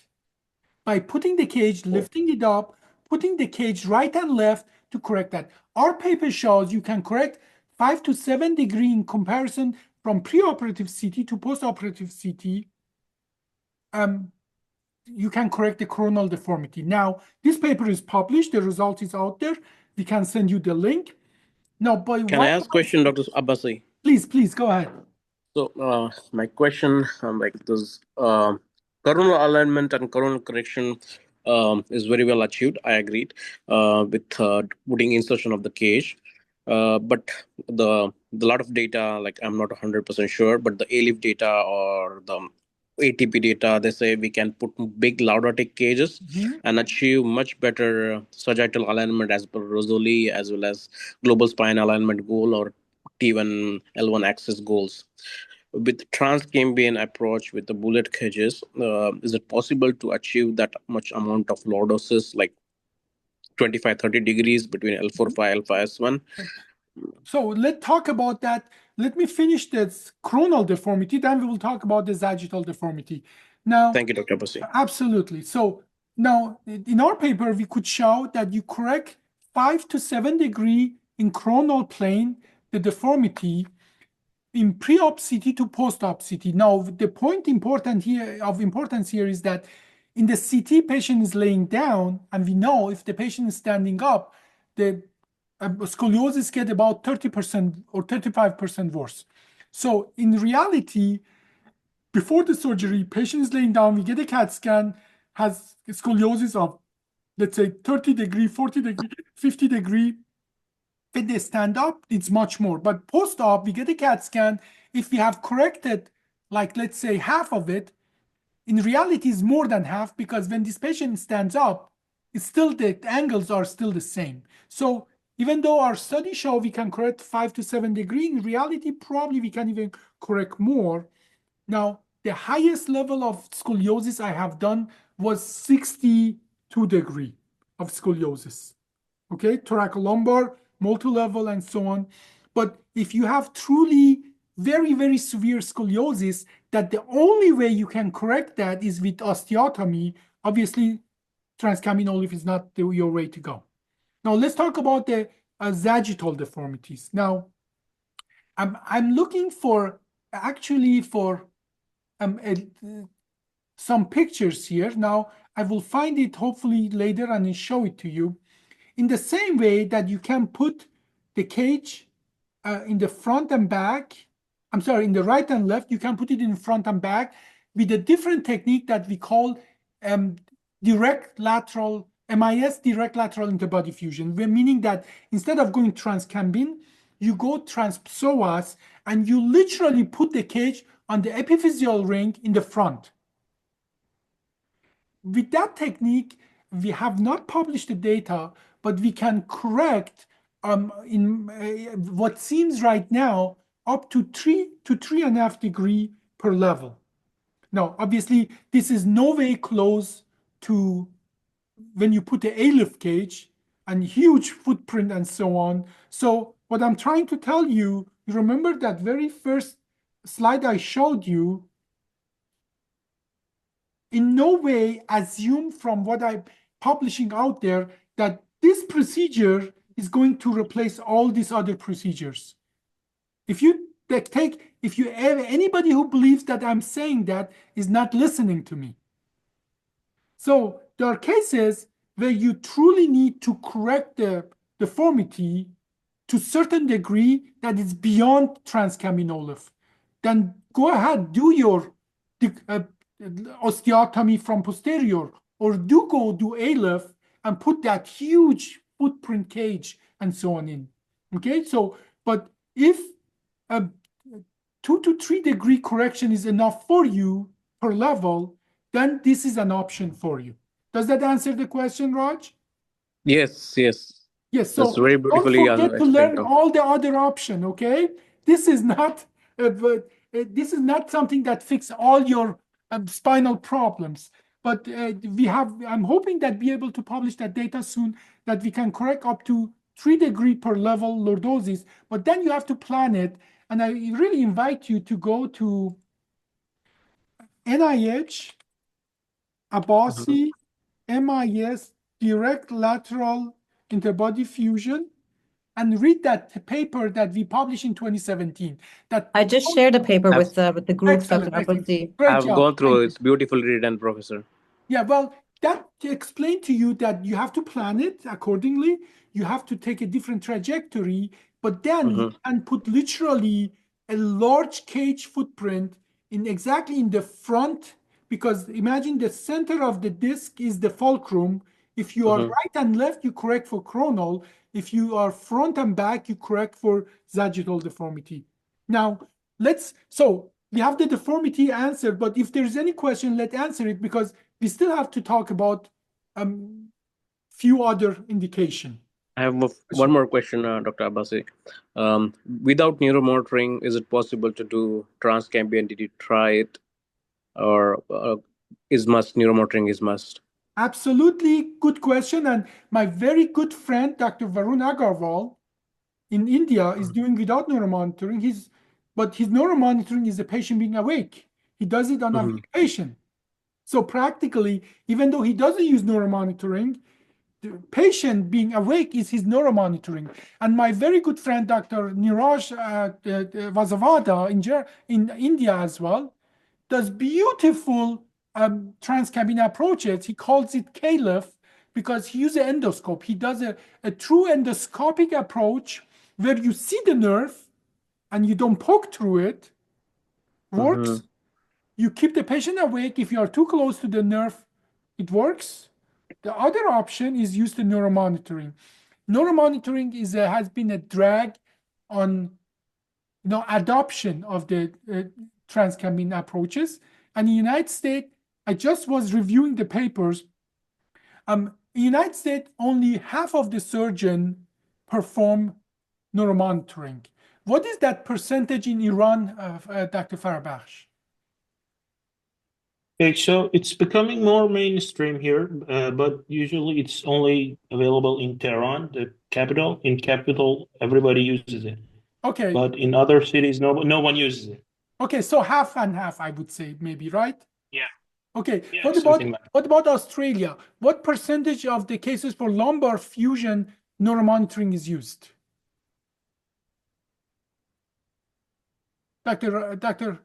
By putting the cage, lifting it up, putting the cage right and left to correct that. Our paper shows you can correct 5 to 7 degrees in comparison from preoperative CT to postoperative CT. You can correct the coronal deformity. Now, this paper is published. The result is out there. We can send you the link. Now, Can I ask a question, Dr. Abbasi? Please go ahead. So my question, like this, coronal alignment and coronal correction is very well achieved. I agreed with putting insertion of the cage. But the lot of data, like I'm not 100% sure, but the OLIF data or the ATP data, they say we can put big lordotic cages and achieve much better sagittal alignment as per Rosoli, as well as global spine alignment goal or T1 L1 axis goals. With transcambian approach with the bullet cages, is it possible to achieve that much amount of lordosis, like 25-30 degrees between L4-5, L5S1? So let's talk about that. Let me finish this coronal deformity, then we will talk about the sagittal deformity. Now, thank you, Dr. Abbasi. Absolutely. So now in our paper, we could show that you correct 5 to 7 degrees in coronal plane, the deformity in pre-op CT to post-op CT. Now, the point of importance here is that in the CT, patient is laying down, and we know if the patient is standing up, the scoliosis get about 30% or 35% worse. So in reality, before the surgery, patient is laying down, we get a CAT scan, has scoliosis of, let's say, 30 degree, 40 degree, 50 degree. When they stand up, it's much more. But post-op, we get a CAT scan. If we have corrected, like, let's say, half of it, in reality, it's more than half, because when this patient stands up, it's still the angles are still the same. So even though our study show we can correct 5 to 7 degrees, in reality, probably we can even correct more. Now, the highest level of scoliosis I have done was 62 degrees of scoliosis. Okay, thoracolumbar, multi-level, and so on. But if you have truly very, very severe scoliosis, that the only way you can correct that is with osteotomy, obviously, transcambian OLIF is not your way to go. Now, let's talk about the sagittal deformities. Now, I'm looking for some pictures here. Now, I will find it hopefully later and show it to you. In the same way that you can put the cage in the front and back, in the right and left, you can put it in front and back with a different technique that we call direct lateral MIS, direct lateral interbody fusion, meaning that instead of going transcambine, you go transpsoas and you literally put the cage on the epiphyseal ring in the front. With that technique, we have not published the data, but we can correct in what seems right now up to 3 to 3.5 degrees per level. Now, obviously, this is no way close to when you put the OLLIF cage and huge footprint and so on. So what I'm trying to tell you, you remember that very first slide I showed you, in no way assume from what I'm publishing out there that this procedure is going to replace all these other procedures. If anybody who believes that I'm saying that is not listening to me. So there are cases where you truly need to correct the deformity to a certain degree that is beyond transcambine OLIF. Then go ahead, do your osteotomy from posterior, or do OLIF and put that huge footprint cage and so on in. Okay, so, but if a 2 to 3 degree correction is enough for you per level, then this is an option for you. Does that answer the question, Raj? Yes, yes. Yes, so that's very beautifully don't forget to learn all the other option, okay? This is not something that fixes all your spinal problems. But I'm hoping that be able to publish that data soon, that we can correct up to 3 degree per level lordosis. But then you have to plan it. And I really invite you to go to NIH, Abbasi, MIS, direct lateral interbody fusion, and read that paper that we published in 2017. That I just shared a paper with the group. Excellent, excellent. Great I've job. gone through it. It's beautifully written, Professor. Yeah, well, that explained to you that you have to plan it accordingly. You have to take a different trajectory, but then you can put literally a large cage footprint exactly in the front, because imagine the center of the disc is the fulcrum. If you are right and left, you correct for coronal. If you are front and back, you correct for sagittal deformity. Now, so we have the deformity answered, but if there's any question, let's answer it, because we still have to talk about few other indication. I have one more question, Dr. Abbasi. Without neuromonitoring, is it possible to do transcambine? Did you try it, or is neuromonitoring is must? Absolutely good question. And my very good friend, Dr. Varun Agarwal in India, is doing without neuromonitoring. But his neuromonitoring is the patient being awake. He does it on a patient. So practically, even though he doesn't use neuromonitoring, the patient being awake is his neuromonitoring. And my very good friend, Dr. Niraj Vasavada in India as well, does beautiful transcambine approaches. He calls it KLIF because he uses an endoscope. He does a true endoscopic approach where you see the nerve and you don't poke through it. Works. You keep the patient awake. If you are too close to the nerve, it works. The other option is use the neuromonitoring. Neuromonitoring has been a drag on adoption of the transcambine approaches. And in the United States, I just was reviewing the papers. In the United States, only half of the surgeons perform neuromonitoring. What is that percentage in Iran, Dr. Farabakhsh? Okay, so it's becoming more mainstream here, but usually it's only available in Tehran, the capital. In capital, everybody uses it. Okay. But in other cities, no one uses it. Okay, so half and half, I would say, maybe, right? Yeah. Okay. Yeah, what about Australia? What percentage of the cases for lumbar fusion neuromonitoring is used? Dr.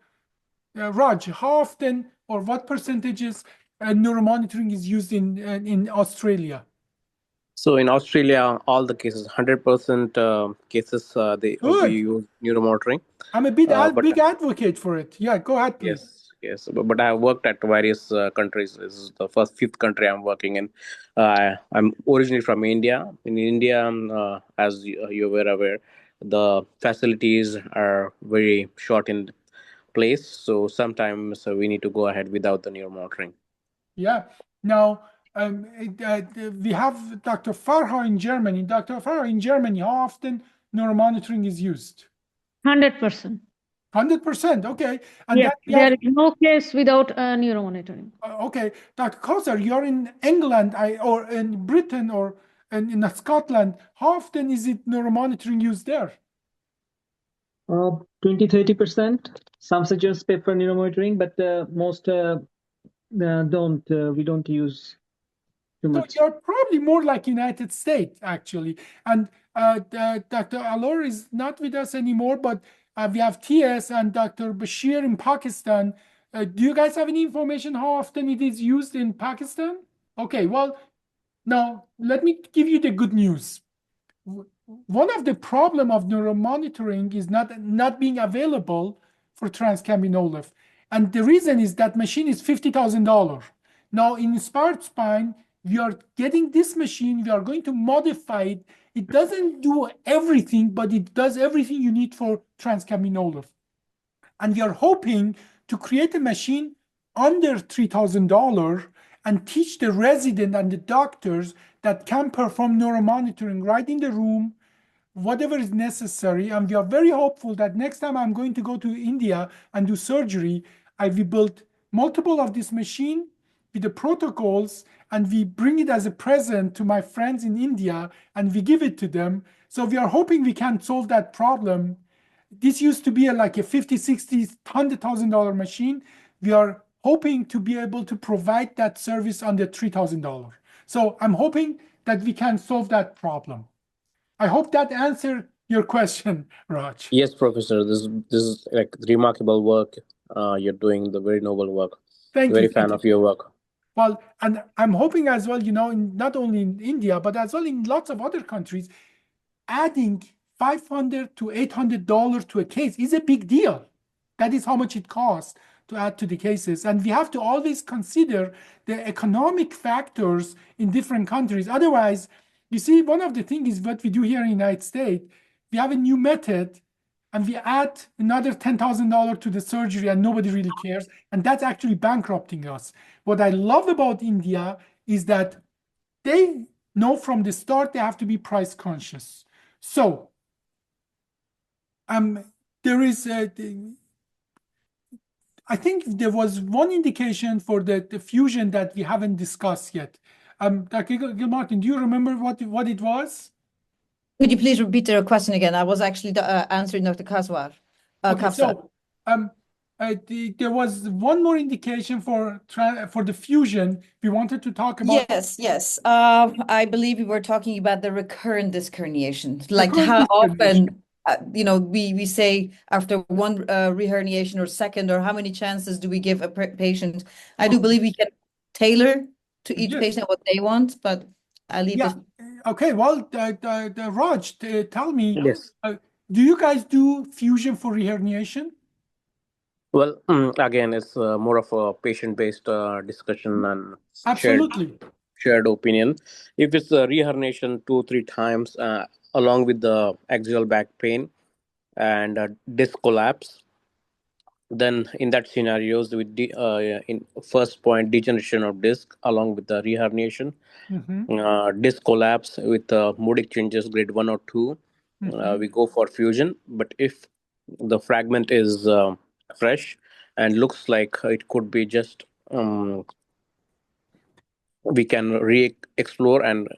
Raj, how often or what percentages neuromonitoring is used in Australia? So in Australia, all the cases, 100% we use neuromonitoring. I'm a big advocate for it. Yeah, go ahead, please. Yes, Yes, but I have worked at various countries. This is the fifth country I'm working in. I'm originally from India. In India, as you were aware, the facilities are very short in place. So sometimes we need to go ahead without the neuromonitoring. Yeah. Now, we have Dr. Farha in Germany. Dr. Farha, in Germany, how often neuromonitoring is used? 100%. 100%. Okay. And Yeah, there is no case without neuromonitoring. Okay, Dr. Koser, you're in England, or in Britain, or in Scotland. How often is it neuromonitoring used there? 20-30%. Some suggest prefer neuromonitoring, but most we don't use too much. So you're probably more like United States, actually. And Dr. Alor is not with us anymore, but we have TS and Dr. Bashir in Pakistan. Do you guys have any information how often it is used in Pakistan? Okay, well, now let me give you the good news. One of the problem of neuromonitoring is not being available for transcambing OLIF. And the reason is that machine is $50,000. Now in Inspired Spine, we are getting this machine, we are going to modify it. It doesn't do everything, but it does everything you need for transcambing OLIF. And we are hoping to create a machine under $3,000 and teach the resident and the doctors that can perform neuromonitoring right in the room, whatever is necessary. And we are very hopeful that next time I'm going to go to India and do surgery, I will build multiple of this machine with the protocols, and we bring it as a present to my friends in India, and we give it to them. So we are hoping we can solve that problem. This used to be like a $50,000, $60,000, $100,000 machine. We are hoping to be able to provide that service under $3,000. So I'm hoping that we can solve that problem. I hope that answered your question, Raj. Yes, Professor. This is like remarkable work. You're doing the very noble work. Thank you. Very fan of your work. Well, and I'm hoping as well, not only in India, but as well in lots of other countries, adding $500 to $800 to a case is a big deal. That is how much it costs to add to the cases. And we have to always consider the economic factors in different countries. Otherwise, you see, one of the things is what we do here in the United States. We have a new method and we add another $10,000 to the surgery and nobody really cares. And that's actually bankrupting us. What I love about India is that they know from the start they have to be price conscious. So there is I think there was one indication for the fusion that we haven't discussed yet. Dr. Gilmartin, do you remember what it was? Could you please repeat the question again? I was actually answering Dr. Kaswar. Okay, so there was one more indication for the fusion we wanted to talk about. Yes. I believe we were talking about the recurrent disc herniation, like how often we say after one reherniation or second, or how many chances do we give a patient? I do believe we can tailor to each patient what they want, but I'll leave this. Okay, well, Raj, tell me, yes. Do you guys do fusion for reherniation? Well, again, it's more of a patient-based discussion and absolutely shared opinion. If it's a reherniation 2-3 times, along with the axial back pain and disc collapse, then in that scenarios with in first point degeneration of disc along with the reherniation, disc collapse with modic changes grade 1 or 2, we go for fusion. But if the fragment is fresh and looks like it could be just we can re-explore and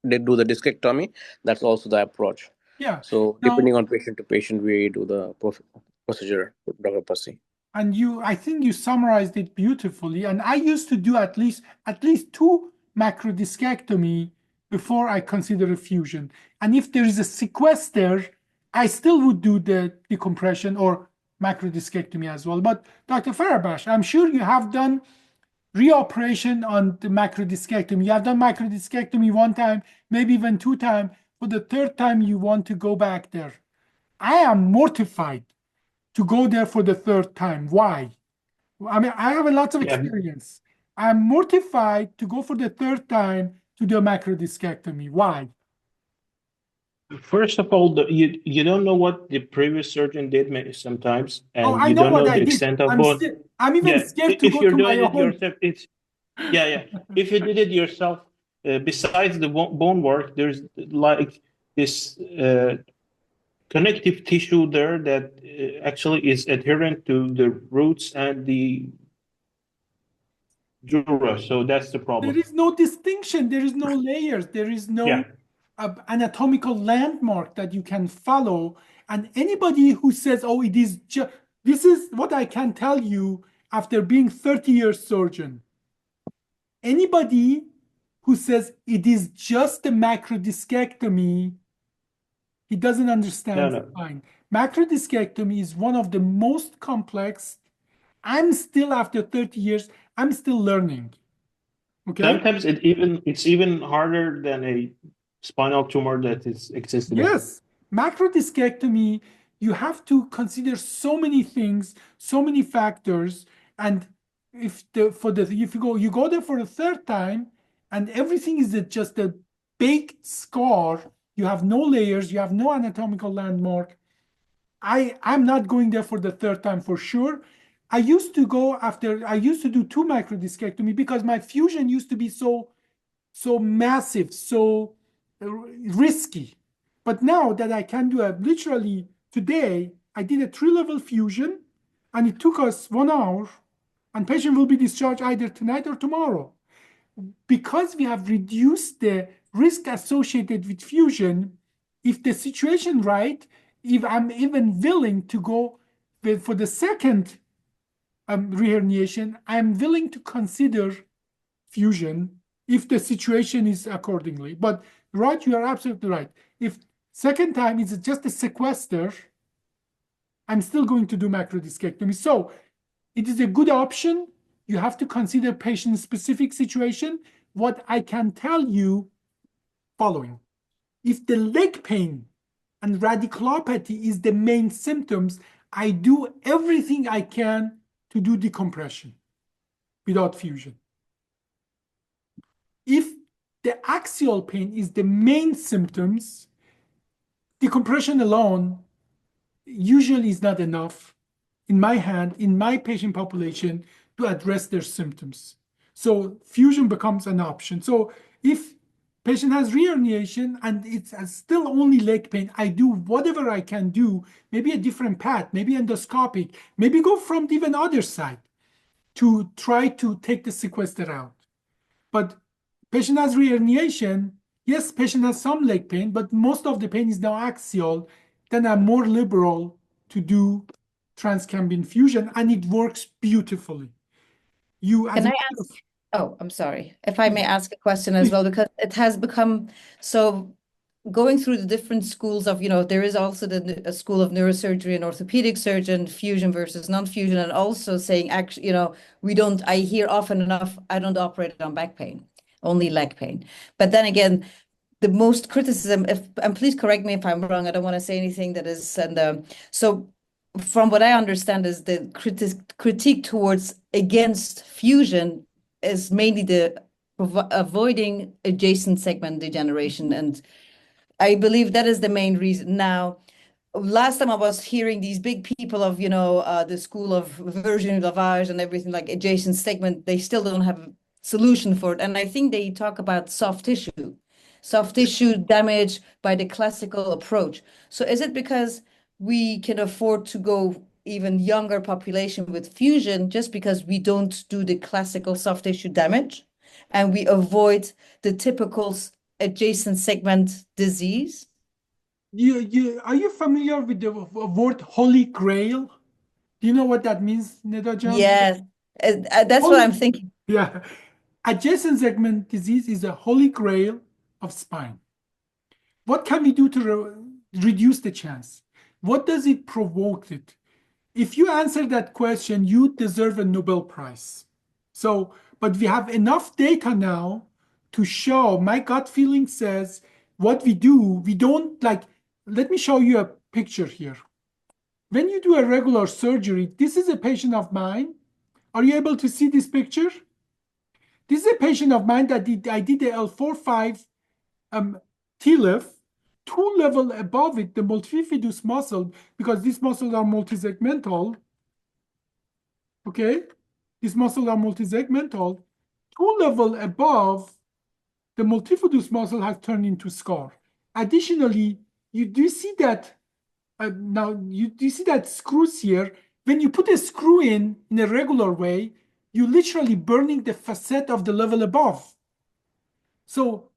they do the discectomy. That's also the approach. Yeah. So depending on patient to patient, we do the procedure, Dr. Pasi. And I think you summarized it beautifully. And I used to do at least 2 macrodiscectomy before I consider a fusion. And if there is a sequester, I still would do the decompression or macrodiscectomy as well. But Dr. Farabash, I'm sure you have done reoperation on the macrodiscectomy. You have done macrodiscectomy 1 time, maybe even 2 times. For the 3rd time, you want to go back there. I am mortified to go there for the 3rd time. Why? I mean, I have a lot of Yeah. experience. I'm mortified to go for the third time to do a macrodiscectomy. Why? First of all, you don't know what the previous surgeon did sometimes, Oh, and I you know don't what know I the did. extent of bone. I'm even Yeah, scared to if go you're to my doing it own. yourself, yeah. If you did it yourself, besides the bone work, there's like this connective tissue there that actually is adherent to the roots and the dura. So that's the There problem. is no distinction. There is no layers. There is no Yeah. anatomical landmark that you can follow. And anybody who says, oh, it is just, this is what I can tell you after being 30 years surgeon. Anybody who says it is just a macrodiscectomy, he doesn't understand No. spine. Macrodiscectomy is one of the most complex. I'm still, after 30 years, I'm still learning. Okay? Sometimes it's even harder than a spinal tumor that exists today. Yes. Macrodiscectomy, you have to consider so many things, so many factors. And if you go there for the third time and everything is just a big scar, you have no layers, you have no anatomical landmark. I'm not going there for the third time for sure. I used to do two macrodiscectomy because my fusion used to be so massive, so risky. But now that I can do literally today, I did a 3-level fusion and it took us 1 hour, and patient will be discharged either tonight or tomorrow. Because we have reduced the risk associated with fusion, if the situation right, if I'm even willing to go for the second reherniation, I'm willing to consider fusion if the situation is accordingly. But right, you are absolutely right. If second time is just a sequester, I'm still going to do macrodiscectomy. So it is a good option. You have to consider patient-specific situation. What I can tell you following. If the leg pain and radiculopathy is the main symptoms, I do everything I can to do decompression without fusion. If the axial pain is the main symptoms, decompression alone usually is not enough in my patient population to address their symptoms. So fusion becomes an option. So if patient has reherniation and it's still only leg pain, I do whatever I can do, maybe a different path, maybe endoscopic, maybe go from even other side to try to take the sequester out. But patient has reherniation, yes, patient has some leg pain, but most of the pain is now axial. Then I'm more liberal to do transcambient fusion, and it works beautifully. Can I ask? Oh, I'm sorry. If I may ask a question as well, because it has become so going through the different schools of, there is also a school of neurosurgery and orthopedic surgeon, fusion versus non-fusion, and also saying, actually, I hear often enough, I don't operate on back pain, only leg pain. But then again, the most criticism, and please correct me if I'm wrong, I don't want to say anything that is, so from what I understand is the critique towards against fusion is mainly the avoiding adjacent segment degeneration. And I believe that is the main reason. Now, last time I was hearing these big people of, the school of version lavage and everything like adjacent segment, they still don't have a solution for it. And I think they talk about soft tissue damage by the classical approach. So is it because we can afford to go even younger population with fusion just because we don't do the classical soft tissue damage and we avoid the typical adjacent segment disease? Are you familiar with the word Holy Grail? Do you know what that means, Nedajan? Yes, that's what I'm thinking. Yeah. Adjacent segment disease is a holy grail of spine. What can we do to reduce the chance? What does it provoke it? If you answer that question, you deserve a Nobel Prize. So, but we have enough data now to show, my gut feeling says, what we do, we don't like, let me show you a picture here. When you do a regular surgery, this is a patient of mine. Are you able to see this picture? This is a patient of mine that I did the L4-5 TLIF, 2 level above it, the multifidus muscle, because these muscles are multisegmental. Okay, these muscles are multisegmental. 2 level above, the multifidus muscle has turned into scar. Additionally, you do see that now you see that screws here. When you put a screw in a regular way, you're literally burning the facet of the level above. So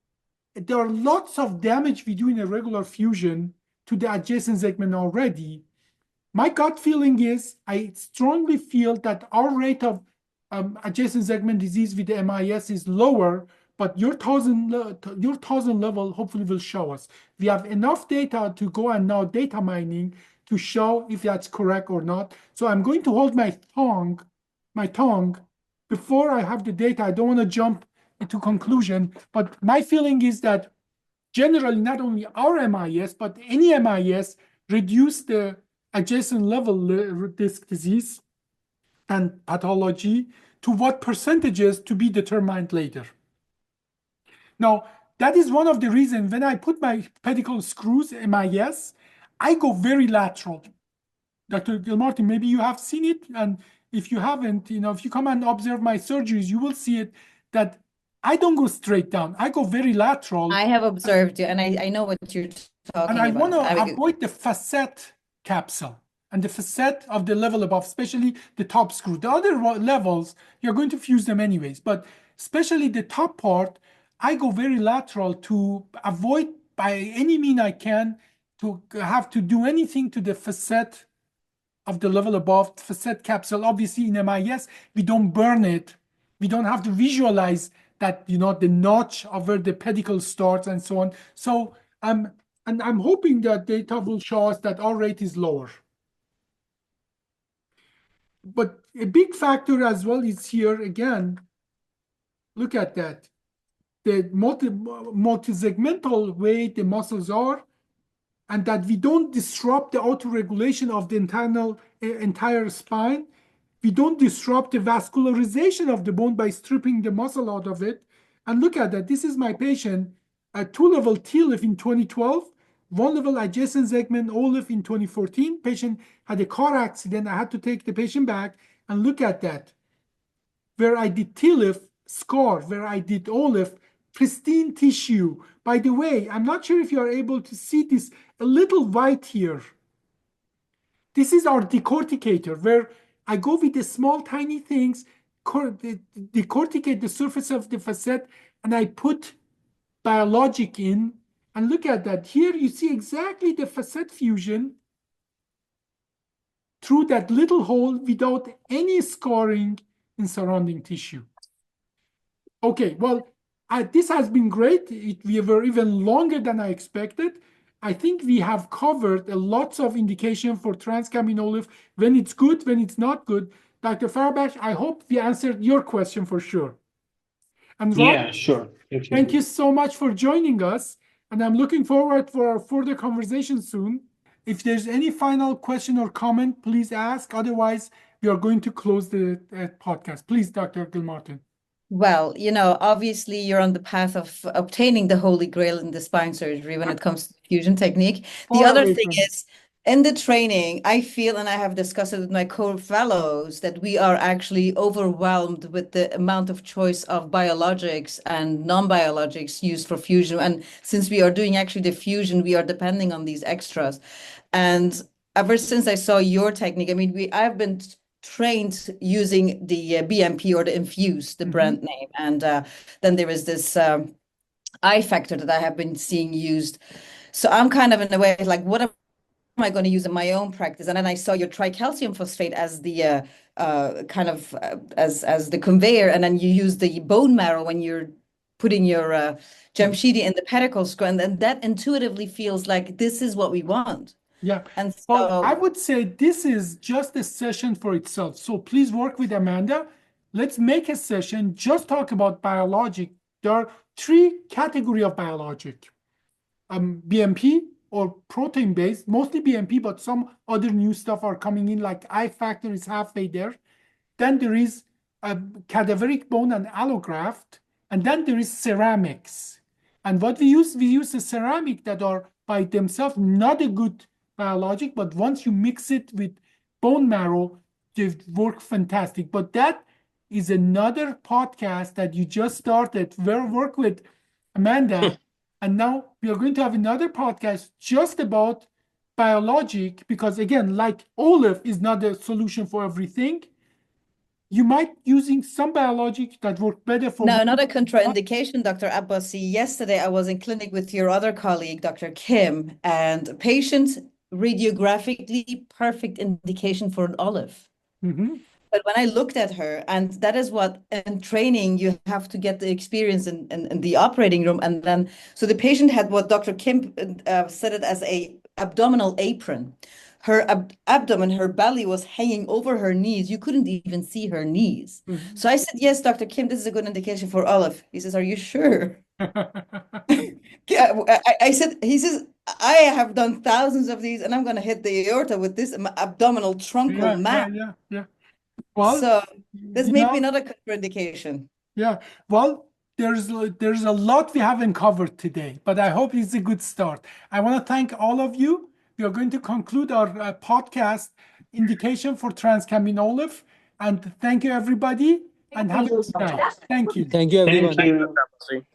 there are lots of damage we do in a regular fusion to the adjacent segment already. My gut feeling is I strongly feel that our rate of adjacent segment disease with the MIS is lower, but your 1000 level hopefully will show us. We have enough data to go and now data mining to show if that's correct or not. So I'm going to hold my tongue before I have the data. I don't want to jump into conclusion, but my feeling is that generally not only our MIS, but any MIS reduce the adjacent level disc disease and pathology to what percentages to be determined later. Now, that is one of the reasons when I put my pedicle screws, MIS, I go very lateral. Dr. Gilmartin, maybe you have seen it, and if you haven't, if you come and observe my surgeries, you will see it that I don't go straight down. I go very lateral. I have observed you, and I know what you're talking And I about. want to avoid the facet capsule and the facet of the level above, especially the top screw. The other levels, you're going to fuse them anyways, but especially the top part, I go very lateral to avoid by any mean I can to have to do anything to the facet of the level above, facet capsule. Obviously in MIS, we don't burn it. We don't have to visualize that, the notch of where the pedicle starts and so on. So and I'm hoping that data will show us that our rate is lower. But a big factor as well is here again, look at that. The multi-segmental way the muscles are, and that we don't disrupt the autoregulation of the entire spine. We don't disrupt the vascularization of the bone by stripping the muscle out of it. And look at that. This is my patient, a 2-level TLIF in 2012, 1-level adjacent segment OLIF in 2014. Patient had a car accident. I had to take the patient back, and look at that. Where I did TLIF, scar, where I did OLIF, pristine tissue. By the way, I'm not sure if you are able to see this, a little white here. This is our decorticator, where I go with the small tiny things, decorticate the surface of the facet, and I put biologic in. And look at that. Here you see exactly the facet fusion through that little hole without any scarring in surrounding tissue. Okay, well, this has been great. We were even longer than I expected. I think we have covered lots of indication for transcameral OLIF, when it's good, when it's not good. Dr. Farabash, I hope we answered your question for sure. And Rob, Yeah, sure. thank you so much for joining us. And I'm looking forward for our further conversation soon. If there's any final question or comment, please ask. Otherwise, we are going to close the podcast. Please, Dr. Gilmartin. Well, obviously you're on the path of obtaining the holy grail in the spine surgery when it comes to fusion technique. The other thing is, in the training, I feel, and I have discussed it with my co-fellows, that we are actually overwhelmed with the amount of choice of biologics and non-biologics used for fusion. And since we are doing actually the fusion, we are depending on these extras. And ever since I saw your technique, I mean, I've been trained using the BMP or the Infuse, the brand name. And then there is this I factor that I have been seeing used. So I'm kind of in a way like, what am I going to use in my own practice? And then I saw your tricalcium phosphate as the kind of as the conveyor, and then you use the bone marrow when you're putting your Jamshidi in the pedicle screw, and then that intuitively feels like this is what we want. Yeah, and so well, I would say this is just a session for itself. So please work with Amanda. Let's make a session, just talk about biologic. There are 3 categories of biologic. BMP or protein-based, mostly BMP, but some other new stuff are coming in, like I factor is halfway there. then there is a cadaveric bone and allograft, and then there is ceramics. And what we use the ceramic that are by themselves not a good biologic, but once you mix it with bone marrow, they work fantastic. But that is another podcast that you just started. We'll work with Amanda, and now we are going to have another podcast just about biologic, because again, like OLIF is not a solution for everything. You might using some biologic that work better for No, not a contraindication, Dr. Abbasi. Yesterday, I was in clinic with your other colleague, Dr. Kim, and patient radiographically perfect indication for an OLIF. But when I looked at her, and that is what in training, you have to get the experience in the operating room. And then, so the patient had what Dr. Kim said it as a abdominal apron. Her abdomen, her belly was hanging over her knees. You couldn't even see her knees. So I said, yes, Dr. Kim, this is a good indication for OLIF. He says, are you sure? Yeah, he says, I have done thousands of these and I'm going to hit the aorta with this abdominal truncal mass. Yeah. Well, so this may be not a contraindication. Yeah. Well, there's a lot we haven't covered today, but I hope it's a good start. I want to thank all of you. We are going to conclude our podcast indication for transcamin OLIF. And thank you, everybody. And have a good night. Thank you. Thank you, everyone. Thank you.